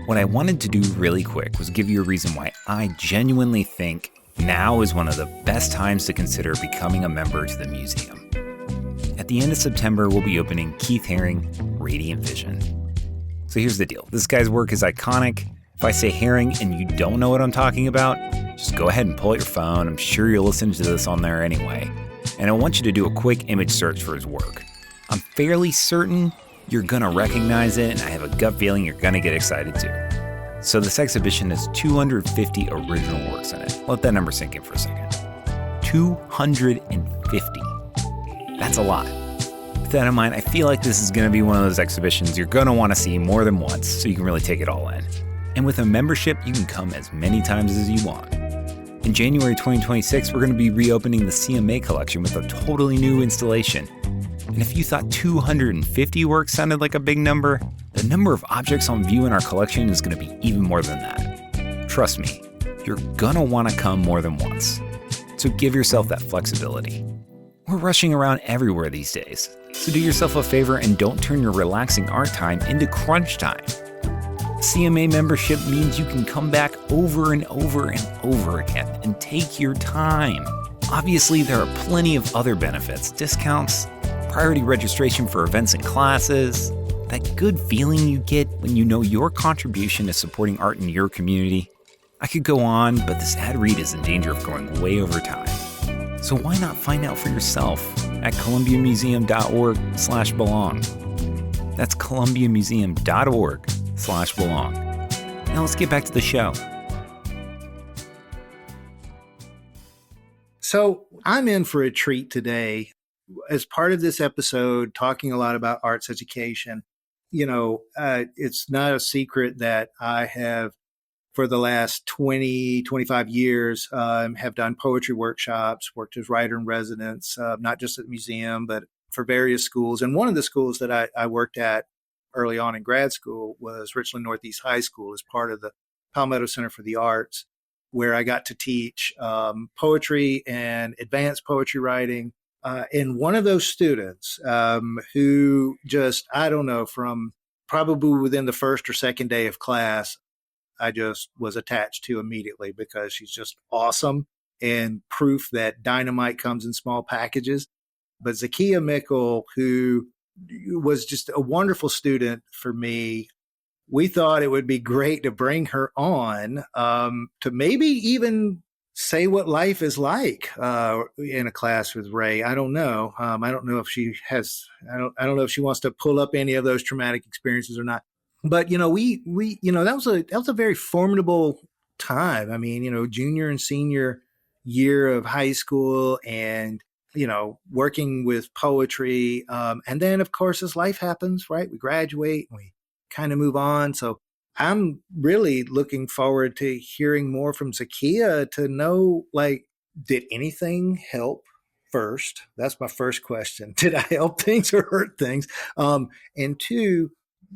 What I wanted to do really quick was give you a reason why I genuinely think now is one of the best times to consider becoming a member to the museum. At the end of September, we'll be opening Keith Haring Radiant Vision. So here's the deal. This guy's work is iconic. If I say Haring and you don't know what I'm talking about, just go ahead and pull out your phone. I'm sure you'll listen to this on there anyway. And I want you to do a quick image search for his work. I'm fairly certain you're going to recognize it, and I have a gut feeling you're going to get excited too. So this exhibition has 250 original works in it. Let that number sink in for a second. 250. That's a lot. With that in mind, I feel like this is going to be one of those exhibitions you're going to want to see more than once so you can really take it all in. And with a membership, you can come as many times as you want. In January 2026, we're going to be reopening the CMA collection with a totally new installation. And if you thought 250 works sounded like a big number, the number of objects on view in our collection is going to be even more than that. Trust me, you're going to want to come more than once. So give yourself that flexibility. We're rushing around everywhere these days, so do yourself a favor and don't turn your relaxing art time into crunch time. CMA membership means you can come back over and over and over again and take your time. Obviously, there are plenty of other benefits, discounts, priority registration for events and classes, that good feeling you get when you know your contribution is supporting art in your community. I could go on, but this ad read is in danger of going way over time. So why not find out for yourself at columbiamuseum.org/belong. That's columbiamuseum.org/belong. Now let's get back to the show. So I'm in for a treat today. As part of this episode, talking a lot about arts education, it's not a secret that I have, for the last 20, 25 years, have done poetry workshops, worked as writer in residence, not just at the museum, but for various schools. And one of the schools that I worked at early on in grad school was Richland Northeast High School as part of the Palmetto Center for the Arts, where I got to teach poetry and advanced poetry writing. And one of those students who just, I don't know, from probably within the first or second day of class, I just was attached to immediately because she's just awesome and proof that dynamite comes in small packages. But Zakiya Mickle, who was just a wonderful student for me, we thought it would be great to bring her on to maybe even say what life is like in a class with Ray. I don't know. I don't know if she has. I don't know if she wants to pull up any of those traumatic experiences or not. But that was a very formidable time. I mean, junior and senior year of high school, and working with poetry, and then of course as life happens, right? We graduate, we kind of move on. So I'm really looking forward to hearing more from Zakiya to know, did anything help first? That's my first question. Did I help things or hurt things? And two,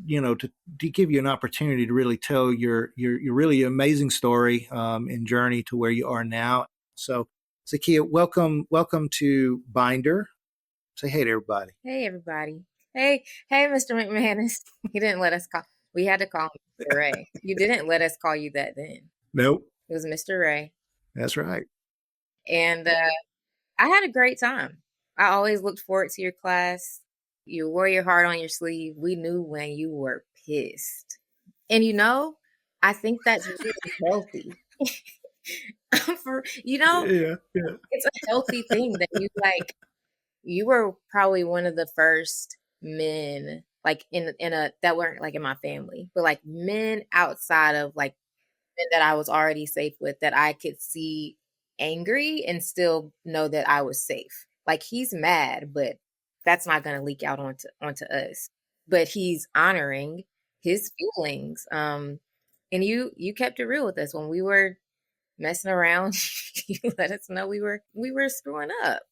to give you an opportunity to really tell your really amazing story and journey to where you are now. So Zakiya, welcome to Binder. Say hey to everybody. Hey, everybody. Hey, Mr. McManus. He didn't let us call. We had to call him Mr. Ray. You didn't let us call you that then. Nope. It was Mr. Ray. That's right. And I had a great time. I always looked forward to your class. You wore your heart on your sleeve. We knew when you were pissed. And I think that's really healthy. Yeah. It's a healthy thing that you were probably one of the first men in a that weren't in my family, but men outside of men that I was already safe with, that I could see angry and still know that I was safe. He's mad, but that's not going to leak out onto us. But he's honoring his feelings. And you kept it real with us when we were messing around. You let us know we were screwing up.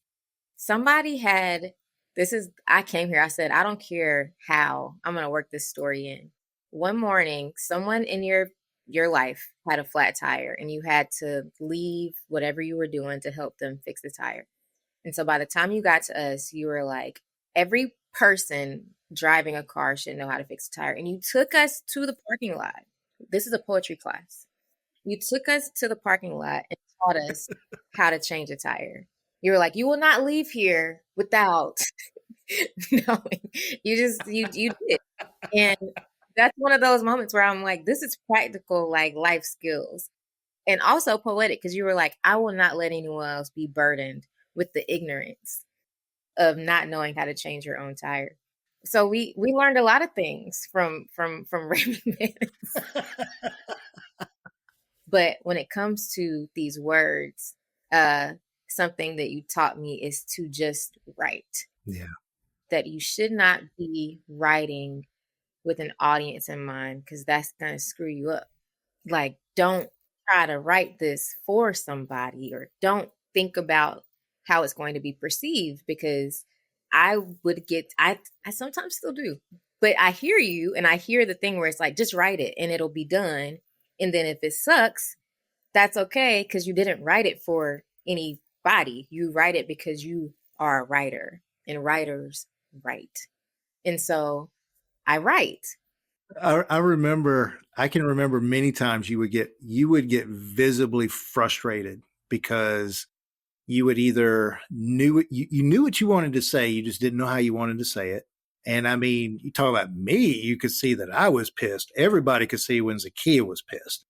I came here, I said, I don't care how, I'm going to work this story in. One morning, someone in your life had a flat tire and you had to leave whatever you were doing to help them fix the tire. And so by the time you got to us, you were like, every person driving a car should know how to fix a tire. And you took us to the parking lot. This is a poetry class. You took us to the parking lot and taught us how to change a tire. You were like, you will not leave here without knowing. You did. And that's one of those moments where I'm like, this is practical, life skills. And also poetic, because you were like, I will not let anyone else be burdened with the ignorance of not knowing how to change your own tire. So we learned a lot of things from Ray McManus. But when it comes to these words, something that you taught me is to just write. Yeah. That you should not be writing with an audience in mind, because that's going to screw you up. Like, don't try to write this for somebody, or don't think about how it's going to be perceived, because I sometimes still do, but I hear you, and I hear the thing where it's like, just write it and it'll be done. And then if it sucks, that's okay, because you didn't write it for anybody. You write it because you are a writer, and writers write. And so I write. I can remember many times you would get visibly frustrated because you would either you knew what you wanted to say, you just didn't know how you wanted to say it. And I mean, you talk about me, you could see that I was pissed. Everybody could see when Zakiya was pissed.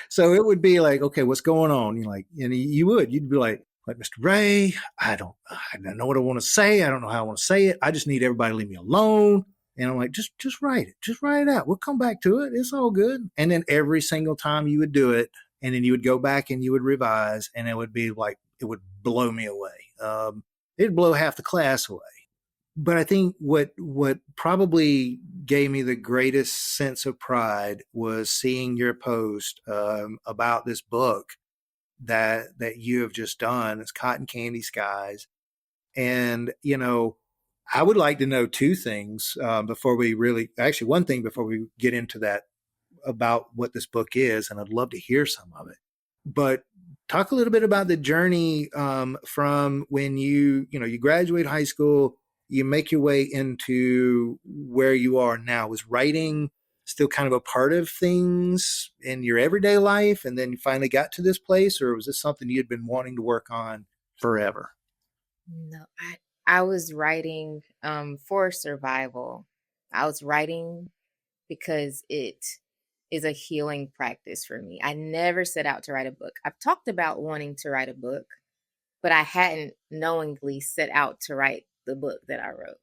So it would be like, okay, what's going on? You're like, and you'd be like, Mr. Ray, I don't know what I want to say. I don't know how I want to say it. I just need everybody to leave me alone. And I'm like, just write it. Just write it out. We'll come back to it. It's all good. And then every single time you would do it, and then you would go back and you would revise, and it would be like, it would blow me away. It'd blow half the class away. But I think what probably gave me the greatest sense of pride was seeing your post about this book that you have just done. It's Cotton Candy Skies. And, I would like to know two things one thing before we get into that, about what this book is, and I'd love to hear some of it. But talk a little bit about the journey from when you graduate high school, you make your way into where you are now. Was writing still kind of a part of things in your everyday life, and then you finally got to this place, or was this something you had been wanting to work on forever? No, I was writing for survival. I was writing because it is a healing practice for me. I never set out to write a book. I've talked about wanting to write a book, but I hadn't knowingly set out to write the book that I wrote.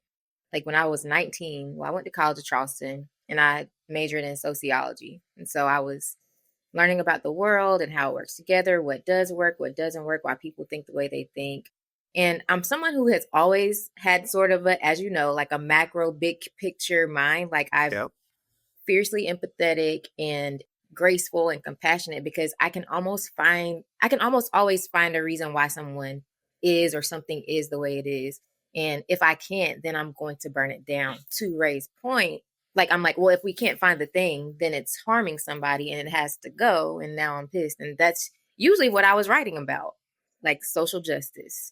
Like when I was 19, I went to college at Charleston, and I majored in sociology. And so I was learning about the world and how it works together, what does work, what doesn't work, why people think the way they think. And I'm someone who has always had sort of like a macro big picture mind. Like I'm fiercely empathetic and graceful and compassionate, because I can almost always find a reason why someone is or something is the way it is. And if I can't, then I'm going to burn it down. To Ray's point, I'm like, well, if we can't find the thing, then it's harming somebody and it has to go. And now I'm pissed. And that's usually what I was writing about, like social justice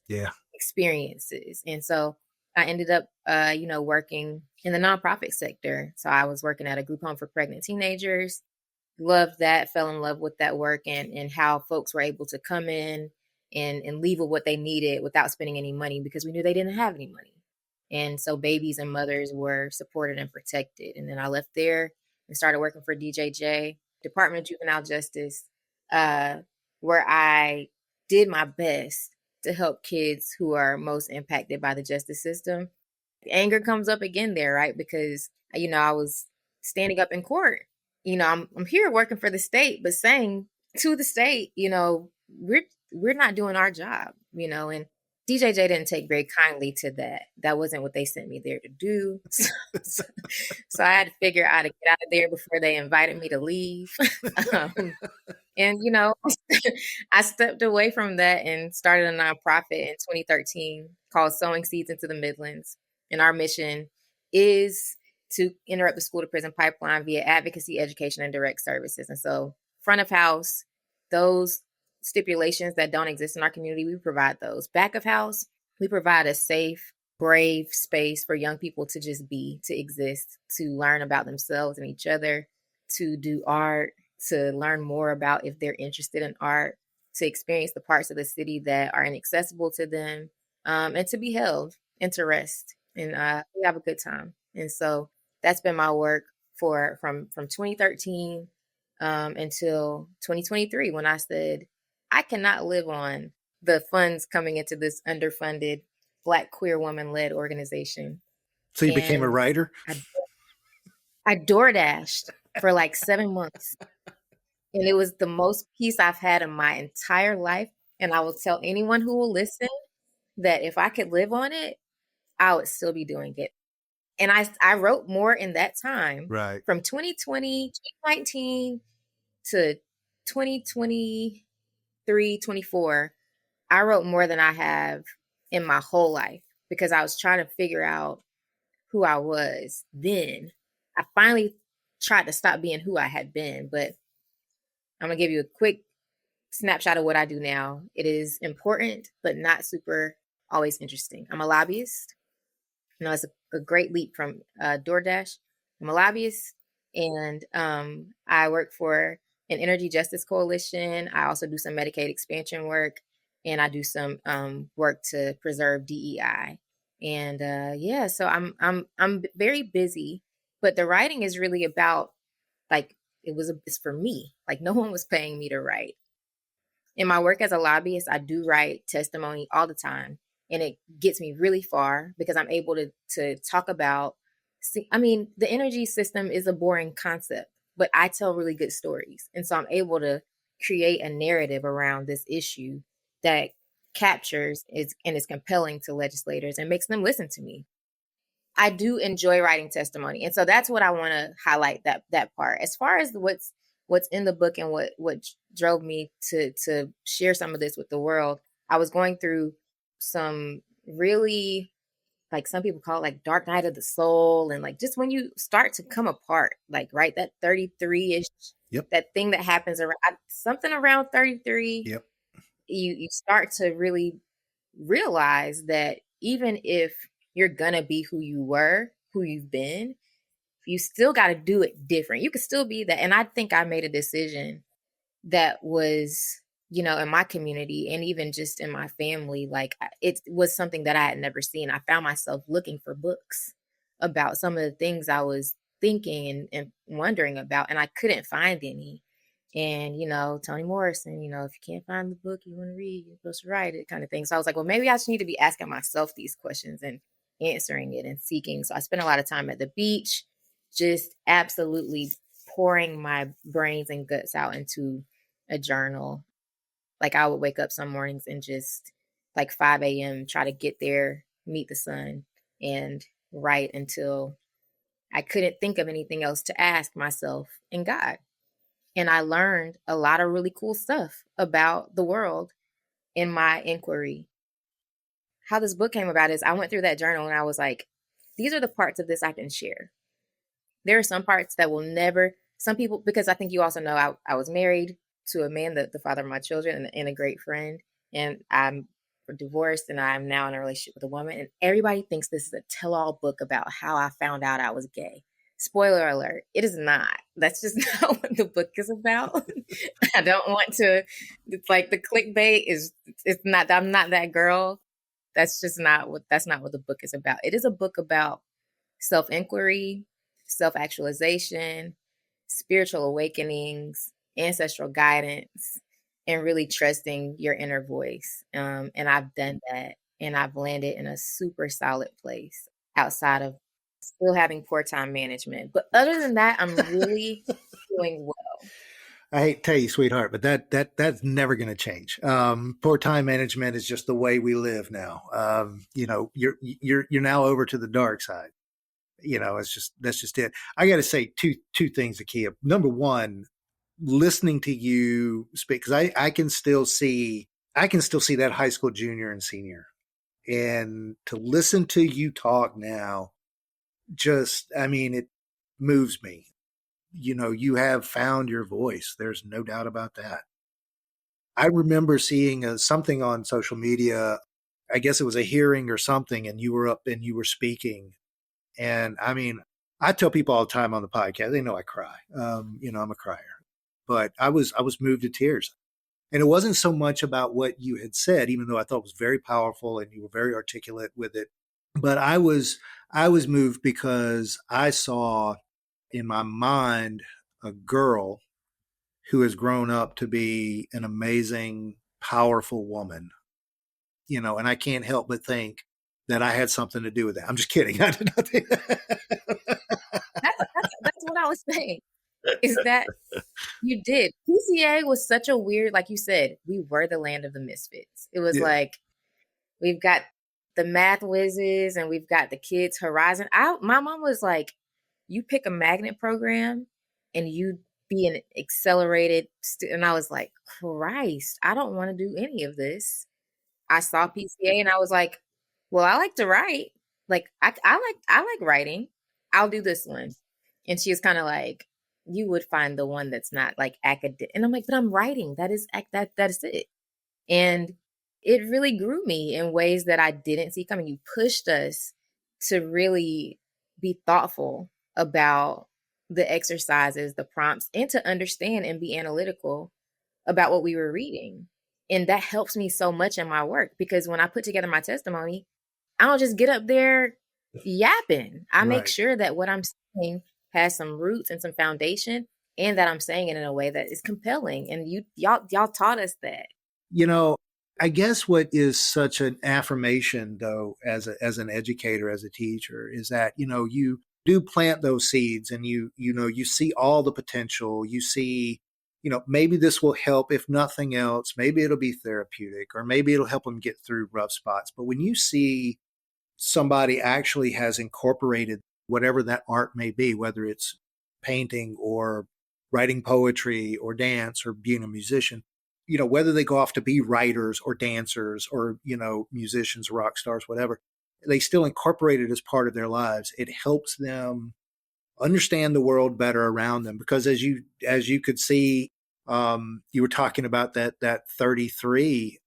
experiences. And so I ended up, working in the nonprofit sector. So I was working at a group home for pregnant teenagers. Loved that, fell in love with that work, and how folks were able to come in and leave with what they needed without spending any money, because we knew they didn't have any money. And so babies and mothers were supported and protected. And then I left there and started working for DJJ, Department of Juvenile Justice, where I did my best to help kids who are most impacted by the justice system. The anger comes up again there, right? Because, I was standing up in court. I'm here working for the state, but saying to the state, we're not doing our job, and DJJ didn't take very kindly to that. That wasn't what they sent me there to do. So I had to figure out how to get out of there before they invited me to leave. And, I stepped away from that and started a nonprofit in 2013 called Sowing Seeds into the Midlands. And our mission is to interrupt the school to prison pipeline via advocacy, education, and direct services. And so front of house, those stipulations that don't exist in our community, we provide those. Back of house, we provide a safe, brave space for young people to just be, to exist, to learn about themselves and each other, to do art, to learn more about if they're interested in art, to experience the parts of the city that are inaccessible to them, and to be held and to rest. And we have a good time. And so that's been my work from 2013 until 2023, when I said, I cannot live on the funds coming into this underfunded Black queer woman-led organization. So you became a writer? I DoorDashed for 7 months. And it was the most peace I've had in my entire life. And I will tell anyone who will listen that if I could live on it, I would still be doing it. And I wrote more in that time. Right. From 2020, 2019 to 2023, 24, I wrote more than I have in my whole life because I was trying to figure out who I was then. I finally tried to stop being who I had been, but I'm going to give you a quick snapshot of what I do now. It is important, but not super always interesting. I'm a lobbyist. You know, it's a great leap from DoorDash. I'm a lobbyist, and I work for an energy justice coalition. I also do some Medicaid expansion work, and I do some work to preserve DEI. And yeah, so I'm very busy, but the writing is really about like it's for me. Like no one was paying me to write. In my work as a lobbyist, I do write testimony all the time. And it gets me really far because I'm able to talk about, the energy system is a boring concept, but I tell really good stories. And so I'm able to create a narrative around this issue that captures and is compelling to legislators and makes them listen to me. I do enjoy writing testimony. And so that's what I want to highlight, that part. As far as what's in the book and what drove me to share some of this with the world, I was going through some really, like some people call it like dark night of the soul. And like just when you start to come apart, like, right, that 33-ish, Yep. that thing that happens around something around 33, Yep. You start to really realize that even if you're gonna be who you've been, you still got to do it different. You could still be that. And I think I made a decision that was, in my community and even just in my family, like it was something that I had never seen. I found myself looking for books about some of the things I was thinking and wondering about, and I couldn't find any. And, Toni Morrison, if you can't find the book you want to read, you're supposed to write it, kind of thing. So I was like, well, maybe I just need to be asking myself these questions and answering it and seeking. So I spent a lot of time at the beach, just absolutely pouring my brains and guts out into a journal. Like I would wake up some mornings and just like 5 a.m. try to get there, meet the sun, and write until I couldn't think of anything else to ask myself and God. And I learned a lot of really cool stuff about the world in my inquiry. How this book came about is I went through that journal and I was like, these are the parts of this I can share. There are some parts that will never, some people, because I think you also know I was married to a man, the father of my children and a great friend. And I'm divorced and I'm now in a relationship with a woman. And everybody thinks this is a tell-all book about how I found out I was gay. Spoiler alert, it is not. That's just not what the book is about. I don't want to, it's like the clickbait it's not, I'm not that girl. That's not what the book is about. It is a book about self-inquiry, self-actualization, spiritual awakenings, ancestral guidance, and really trusting your inner voice. And I've done that, and I've landed in a super solid place outside of still having poor time management. But other than that, I'm really doing well. I hate to tell you, sweetheart, but that's never going to change. Poor time management is just the way we live now. You're now over to the dark side. That's just it. I got to say two things, Zakiya. Number one, listening to you speak, because I can still see that high school junior and senior, and to listen to you talk now, it moves me. You have found your voice. There's no doubt about that. I remember seeing something on social media. I guess it was a hearing or something, and you were up and you were speaking. And I tell people all the time on the podcast, they know I cry. I'm a crier, but I was moved to tears. And it wasn't so much about what you had said, even though I thought it was very powerful and you were very articulate with it. But I was moved because I saw in my mind a girl who has grown up to be an amazing, powerful woman, and I can't help but think that I had something to do with that. I'm just kidding. I did not think That's what I was saying, is that you did. PCA was such a weird, like you said, we were the land of the misfits. It was like, we've got the math whizzes and we've got the kids horizon. My mom was like, you pick a magnet program and you be an accelerated and I was like, Christ, I don't want to do any of this. I saw PCA and I was like, well, I like to write. Like I like writing. I'll do this one. And she was kind of like, you would find the one that's not like academic. And I'm like, but I'm writing. That is it. And it really grew me in ways that I didn't see coming. You pushed us to really be thoughtful about the exercises, the prompts, and to understand and be analytical about what we were reading. And that helps me so much in my work because when I put together my testimony, I don't just get up there yapping. I make sure that what I'm saying has some roots and some foundation and that I'm saying it in a way that is compelling. And y'all taught us that. You know, I guess what is such an affirmation, though, as an educator, as a teacher, is that, you know, you do plant those seeds and you see all the potential. You see, you know, maybe this will help. If nothing else, maybe it'll be therapeutic or maybe it'll help them get through rough spots. But when you see somebody actually has incorporated whatever that art may be, whether it's painting or writing poetry or dance or being a musician, you know, whether they go off to be writers or dancers or, you know, musicians, rock stars, whatever, they still incorporate it as part of their lives. It helps them understand the world better around them. Because as you could see, you were talking about that 33,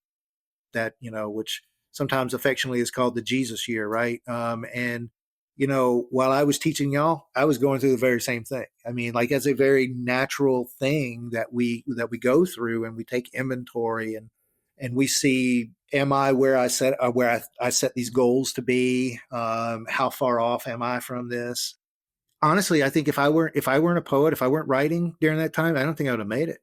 that, you know, which sometimes affectionately is called the Jesus year, right? And, you know, while I was teaching y'all, I was going through the very same thing. I mean, like, as a very natural thing that we go through, and we take inventory and we see, am I where I set these goals to be? How far off am I from this? Honestly, I think if I weren't a poet, if I weren't writing during that time, I don't think I would have made it.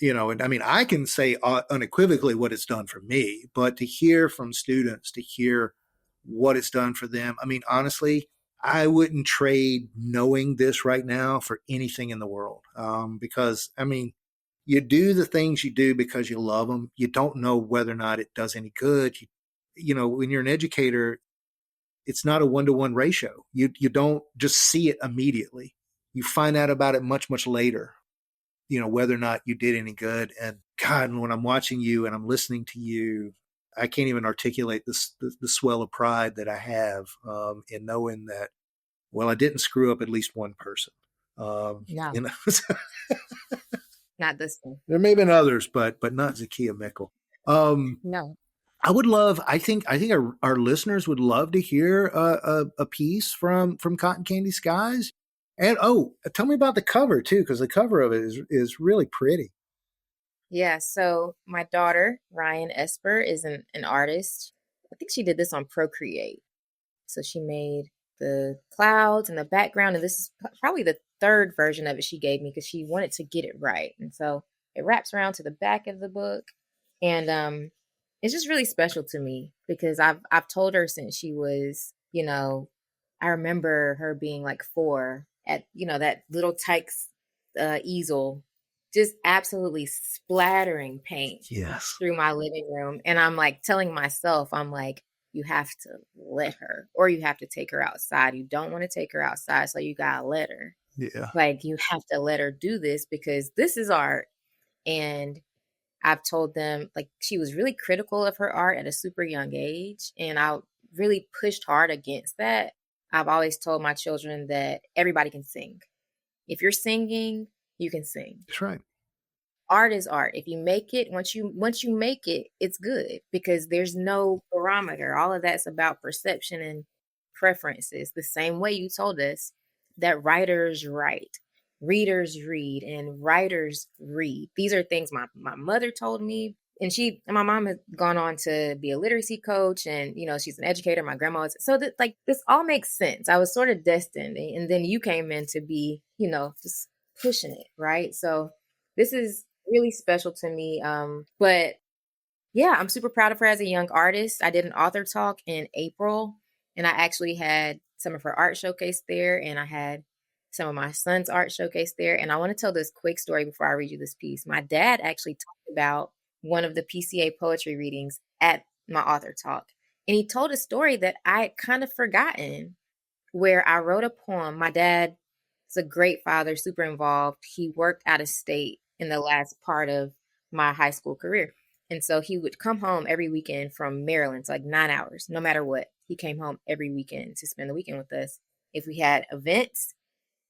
You know, and I mean, I can say unequivocally what it's done for me, but to hear from students, to hear what it's done for them, I mean, honestly, I wouldn't trade knowing this right now for anything in the world. Because, I mean, you do the things you do because you love them. You don't know whether or not it does any good. You know, when you're an educator, it's not a 1-to-1 ratio. You don't just see it immediately. You find out about it much, much later, you know, whether or not you did any good. And God, when I'm watching you and I'm listening to you, I can't even articulate the swell of pride that I have in knowing that, well, I didn't screw up at least one person. No. You know, Not this one. there may have been others, but not Zakiya Mickle. No. I think our listeners would love to hear a piece from Cotton Candy Skies. And tell me about the cover too, because the cover of it is really pretty. Yeah, so my daughter, Ryan Esper, is an artist. I think she did this on Procreate. So she made the clouds and the background, and this is probably the third version of it she gave me because she wanted to get it right. And so it wraps around to the back of the book. And it's just really special to me because I've told her since she was, you know, I remember her being like 4 at, you know, that little Tykes easel, just absolutely splattering paint through my living room. And I'm like telling myself, I'm like, you have to let her, or you have to take her outside. You don't want to take her outside, so you gotta let her. Yeah. Like, you have to let her do this because this is art. And I've told them, like, she was really critical of her art at a super young age. And I really pushed hard against that. I've always told my children that everybody can sing. If you're singing, you can sing. That's right. Art is art. If you make it, once you make it, it's good because there's no barometer. All of that's about perception and preferences. The same way you told us that writers write, readers read, and writers read. These are things my mother told me. And my mom has gone on to be a literacy coach, and, you know, she's an educator. My grandma was, so that, like, this all makes sense. I was sort of destined. And then you came in to be, you know, just pushing it. Right. So this is really special to me. But yeah, I'm super proud of her as a young artist. I did an author talk in April, and I actually had some of her art showcased there, and I had some of my son's art showcased there. And I want to tell this quick story before I read you this piece. My dad actually talked about one of the PCA poetry readings at my author talk. And he told a story that I had kind of forgotten, where I wrote a poem. My dad is a great father, super involved. He worked out of state in the last part of my high school career. And so he would come home every weekend from Maryland. It's like 9 hours, no matter what. He came home every weekend to spend the weekend with us. If we had events,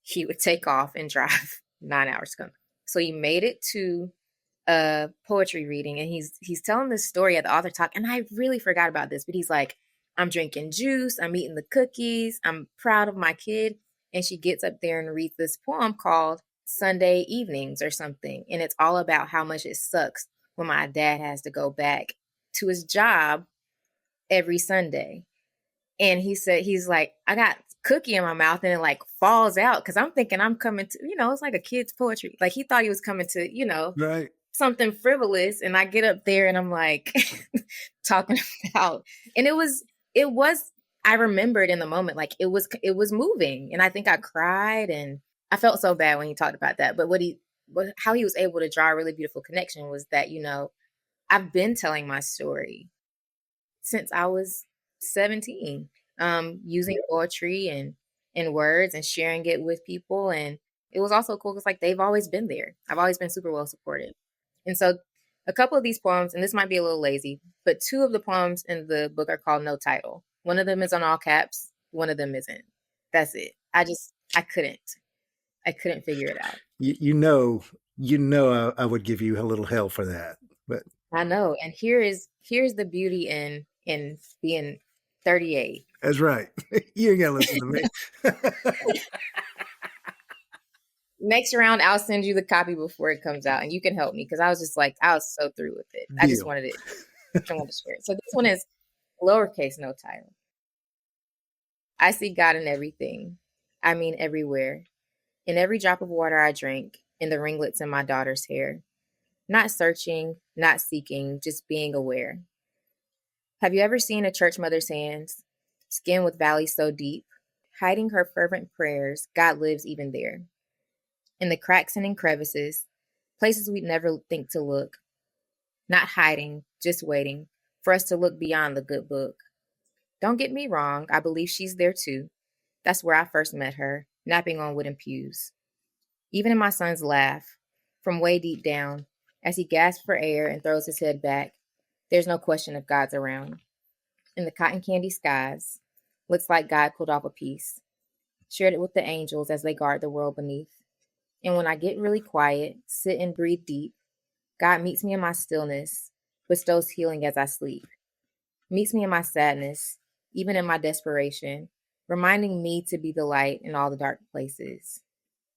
he would take off and drive 9 hours to come. So he made it to a poetry reading, and he's telling this story at the author talk. And I really forgot about this, but he's like, I'm drinking juice, I'm eating the cookies, I'm proud of my kid. And she gets up there and reads this poem called Sunday Evenings or something. And it's all about how much it sucks when my dad has to go back to his job every Sunday. And he said, he's like, I got cookie in my mouth and it like falls out because I'm thinking I'm coming to, it's like a kid's poetry. Like he thought he was coming to, right, something frivolous. And I get up there and I'm like talking about, and it was, I remembered in the moment, like it was moving. And I think I cried and I felt so bad when he talked about that. But how he was able to draw a really beautiful connection was that, I've been telling my story since I was 17, using poetry and words and sharing it with people. And it was also cool because like they've always been there. I've always been super well supported. And so a couple of these poems, and this might be a little lazy, but 2 of the poems in the book are called No Title. One of them is on all caps. One of them isn't. That's it. I couldn't figure it out. I would give you a little hell for that, but I know. And here's the beauty in being 38. That's right. You ain't gotta listen to me. Next round, I'll send you the copy before it comes out, and you can help me because I was just like, I was so through with it. I just wanted to share it. So this one is lowercase, no title. I see God in everything. I mean, everywhere. In every drop of water I drink, in the ringlets in my daughter's hair. Not searching, not seeking, just being aware. Have you ever seen a church mother's hands, skin with valleys so deep? Hiding her fervent prayers, God lives even there. In the cracks and in crevices, places we'd never think to look. Not hiding, just waiting for us to look beyond the good book. Don't get me wrong, I believe she's there too. That's where I first met her, napping on wooden pews. Even in my son's laugh, from way deep down, as he gasps for air and throws his head back, there's no question if God's around. In the cotton candy skies, looks like God pulled off a piece, shared it with the angels as they guard the world beneath. And when I get really quiet, sit and breathe deep, God meets me in my stillness, bestows healing as I sleep. Meets me in my sadness, even in my desperation, reminding me to be the light in all the dark places.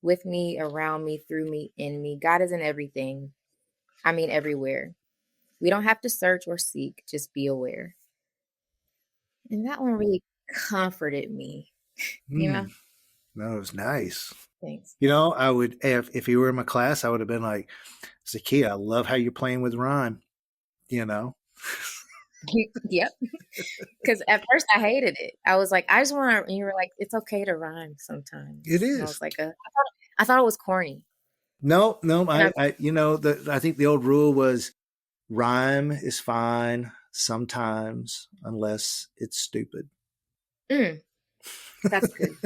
With me, around me, through me, in me. God is in everything. I mean, everywhere. We don't have to search or seek, just be aware. And that one really comforted me, No, it was nice. Thanks. I would, if you were in my class, I would have been like, Zakiya, I love how you're playing with rhyme, Yep. Because at first I hated it. I was like, I just want to, and you were like, it's okay to rhyme sometimes. It is. And I was like, I thought it was corny. No, I think the old rule was rhyme is fine sometimes unless it's stupid. That's good.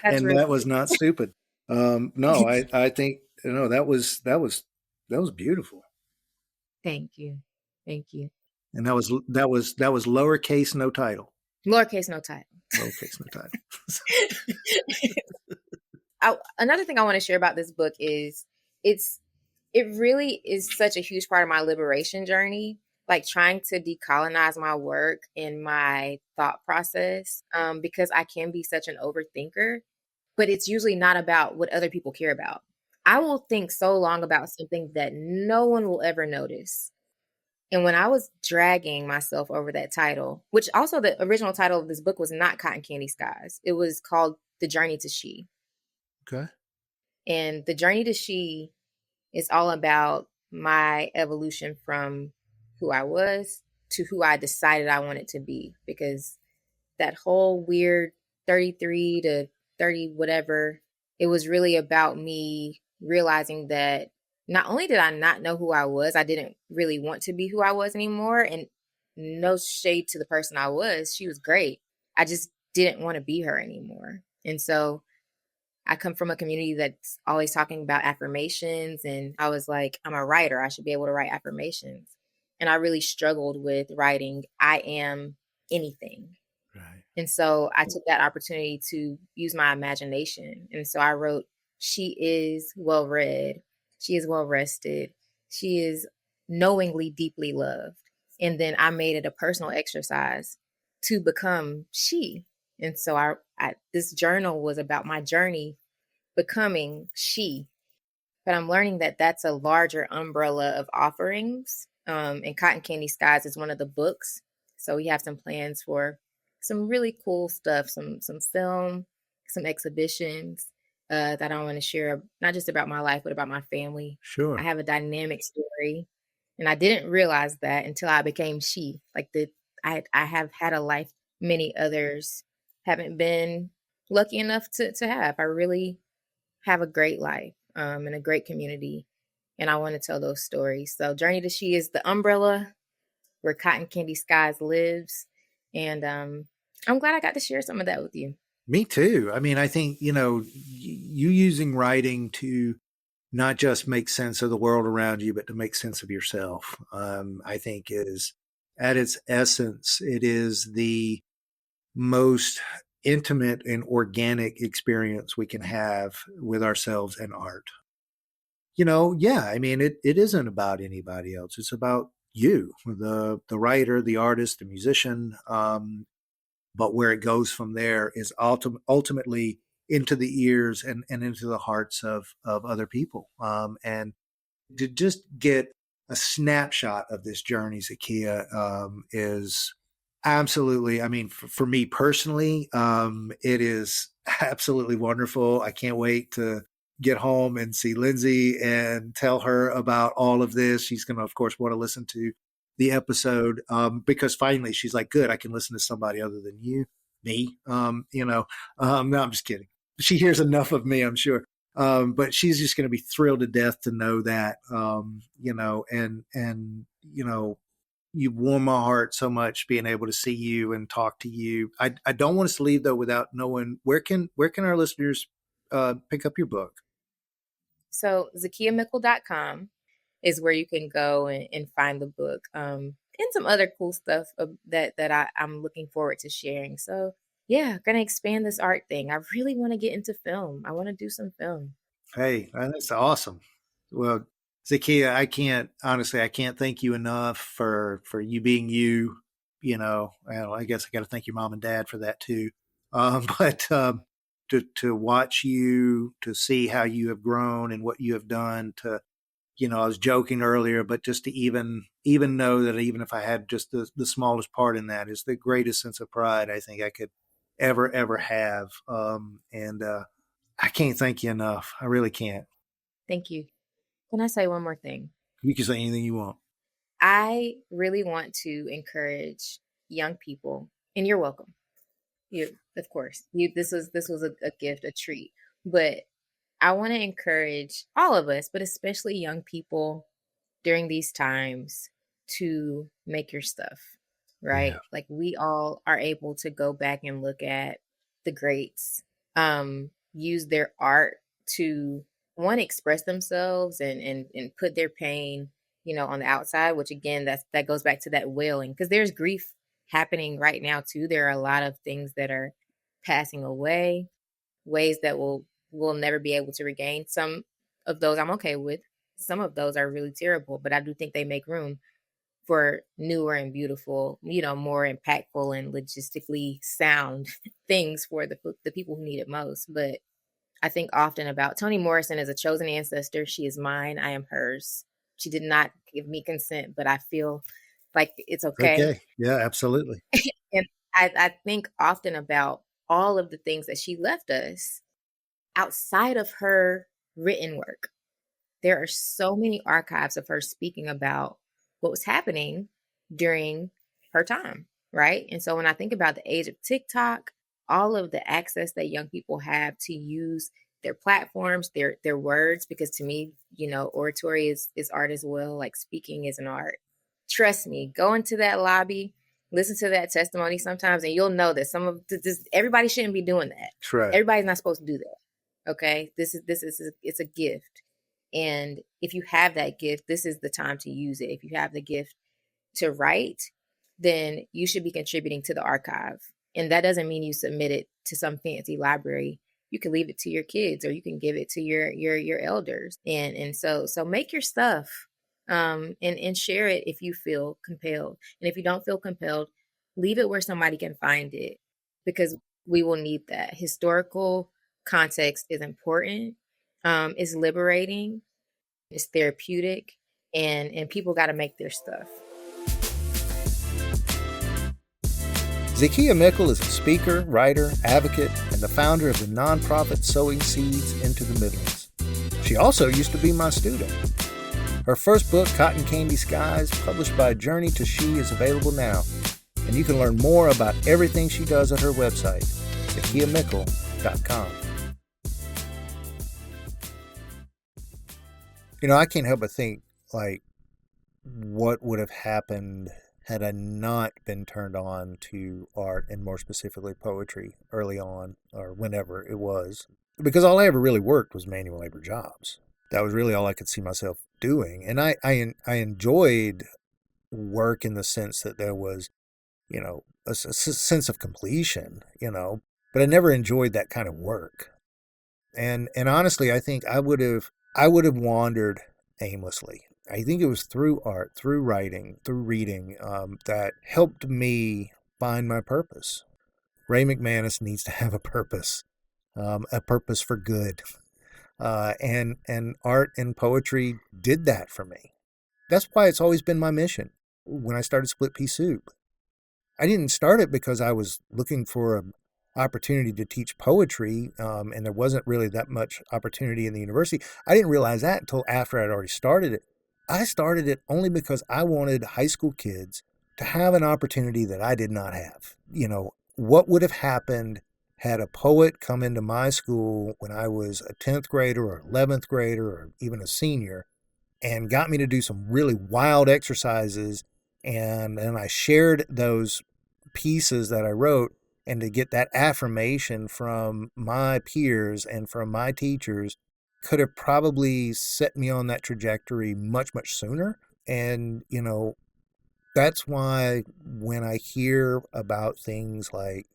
And that was not stupid. No, I think that was beautiful. Thank you. And that was lowercase, no title. Lowercase, no title. Lowercase, no title. Another thing I want to share about this book is it really is such a huge part of my liberation journey, like trying to decolonize my work and my thought process, because I can be such an overthinker, but it's usually not about what other people care about. I will think so long about something that no one will ever notice. And when I was dragging myself over that title, which also the original title of this book was not Cotton Candy Skies. It was called The Journey to She. Okay. And The Journey to She is all about my evolution from who I was to who I decided I wanted to be. Because that whole weird 33 to 30 whatever, it was really about me realizing that not only did I not know who I was, I didn't really want to be who I was anymore. And no shade to the person I was. She was great. I just didn't want to be her anymore. And so I come from a community that's always talking about affirmations. And I was like, I'm a writer. I should be able to write affirmations. And I really struggled with writing, I am anything. Right. And so I took that opportunity to use my imagination. And so I wrote, she is well read. She is well rested. She is knowingly deeply loved. And then I made it a personal exercise to become she. And so this journal was about my journey becoming she. But I'm learning that that's a larger umbrella of offerings. And Cotton Candy Skies is one of the books. So we have some plans for some really cool stuff, some film, some exhibitions that I want to share, not just about my life, but about my family. Sure. I have a dynamic story, and I didn't realize that until I became she. I have had a life many others haven't been lucky enough to have. I really have a great life and a great community, and I want to tell those stories. So Journey to She is the umbrella where Cotton Candy Skies lives. And I'm glad I got to share some of that with you. Me too. I mean, I think, you using writing to not just make sense of the world around you, but to make sense of yourself, I think is at its essence, it is the most intimate and organic experience we can have with ourselves and art. I mean, it isn't about anybody else. It's about you, the writer, the artist, the musician. But where it goes from there is ultimately into the ears and into the hearts of other people. And to just get a snapshot of this journey, Zakiya, is absolutely, I mean, for me personally, it is absolutely wonderful. I can't wait to get home and see Lindsay and tell her about all of this. She's going to, of course, want to listen to the episode because finally she's like, good, I can listen to somebody other than me. No, I'm just kidding. She hears enough of me, I'm sure. But she's just going to be thrilled to death to know that, you warm my heart so much being able to see you and talk to you. I don't want us to leave though without knowing where can our listeners pick up your book? So ZakiyaMickle.com is where you can go and find the book and some other cool stuff that I'm looking forward to sharing. So yeah, going to expand this art thing. I really want to get into film. I want to do some film. Hey, that's awesome. Well, Zakiya, I can't thank you enough for you being you. I guess I got to thank your mom and dad for that too. But to watch you, to see how you have grown and what you have done, I was joking earlier, but just to even know that even if I had just the smallest part in that is the greatest sense of pride I think I could ever have. And I can't thank you enough. I really can't. Thank you. Can I say one more thing? You can say anything you want. I really want to encourage young people, and you're welcome. Of course, this was a gift, a treat, but I want to encourage all of us, but especially young people during these times to make your stuff, right? Yeah. Like we all are able to go back and look at the greats, use their art to express themselves and put their pain, on the outside, which again, that goes back to that wailing, because there's grief happening right now too. There are a lot of things that are passing away, ways that we'll never be able to regain. Some of those I'm okay with. Some of those are really terrible, but I do think they make room for newer and beautiful, more impactful and logistically sound things for the people who need it most. But I think often about Toni Morrison as a chosen ancestor. She is mine. I am hers. She did not give me consent, but I feel like it's okay. Okay. Yeah, absolutely. And I think often about all of the things that she left us outside of her written work. There are so many archives of her speaking about what was happening during her time, right? And so when I think about the age of TikTok, all of the access that young people have to use their platforms, their words, because to me, oratory is art as well. Like speaking is an art. Trust me, go into that lobby Listen to that testimony sometimes, and you'll know that some of this, everybody shouldn't be doing that. That's right. Everybody's not supposed to do that. Okay, it's a gift, and if you have that gift, this is the time to use it. If you have the gift to write, then you should be contributing to the archive, and that doesn't mean you submit it to some fancy library. You can leave it to your kids, or you can give it to your elders, and so make your stuff, and share it if you feel compelled. And if you don't feel compelled, leave it where somebody can find it, because we will need that. Historical context is important. It's liberating. It's therapeutic, and people got to make their stuff. Zakiya Mickle is a speaker, writer, advocate, and the founder of the nonprofit Sowing Seeds into the Midlands. She also used to be my student. Her first book, Cotton Candy Skies, published by Journey to She, is available now, and you can learn more about everything she does at her website, zakiyamickle.com. You know, I can't help but think, like, what would have happened had I not been turned on to art, and more specifically poetry, early on, or whenever it was. Because all I ever really worked was manual labor jobs. That was really all I could see myself doing. And I enjoyed work in the sense that there was, you know, a sense of completion, you know, but I never enjoyed that kind of work. And honestly, I think I would have wandered aimlessly. I think it was through art, through writing, through reading, that helped me find my purpose. Ray McManus needs to have a purpose for good. And art and poetry did that for me. That's why it's always been my mission. When I started Split Pea Soup, I didn't start it because I was looking for an opportunity to teach poetry, and there wasn't really that much opportunity in the university. I didn't realize that until after I'd already started it. I started it only because I wanted high school kids to have an opportunity that I did not have. You know, what would have happened had a poet come into my school when I was a 10th grader or 11th grader or even a senior and got me to do some really wild exercises, and I shared those pieces that I wrote, and to get that affirmation from my peers and from my teachers could have probably set me on that trajectory much, much sooner. And, you know, that's why when I hear about things like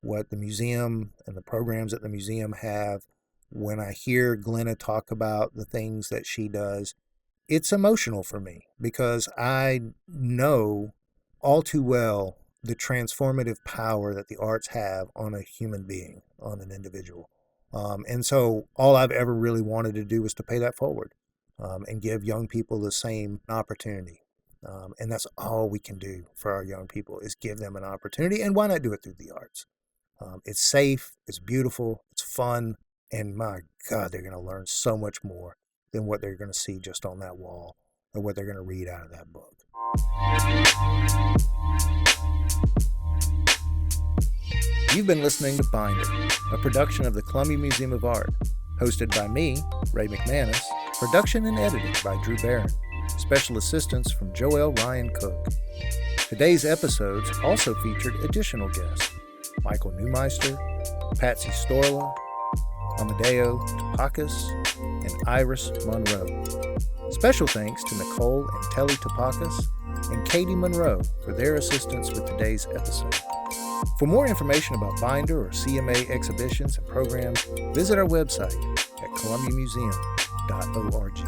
what the museum and the programs that the museum have, when I hear Glenna talk about the things that she does, it's emotional for me, because I know all too well the transformative power that the arts have on a human being, on an individual. And so all I've ever really wanted to do was to pay that forward, and give young people the same opportunity. And that's all we can do for our young people, is give them an opportunity. And why not do it through the arts? It's safe, it's beautiful, it's fun, and my God, they're going to learn so much more than what they're going to see just on that wall or what they're going to read out of that book. You've been listening to Binder, a production of the Columbia Museum of Art, hosted by me, Ray McManus, production and editing by Drew Barron, special assistance from Joel Ryan Cook. Today's episodes also featured additional guests: Michael Neumeister, Patsy Storla, Amadeo Topakas, and Iris Monroe. Special thanks to Nicole and Telly Topakas and Katie Monroe for their assistance with today's episode. For more information about Binder or CMA exhibitions and programs, visit our website at columbiamuseum.org.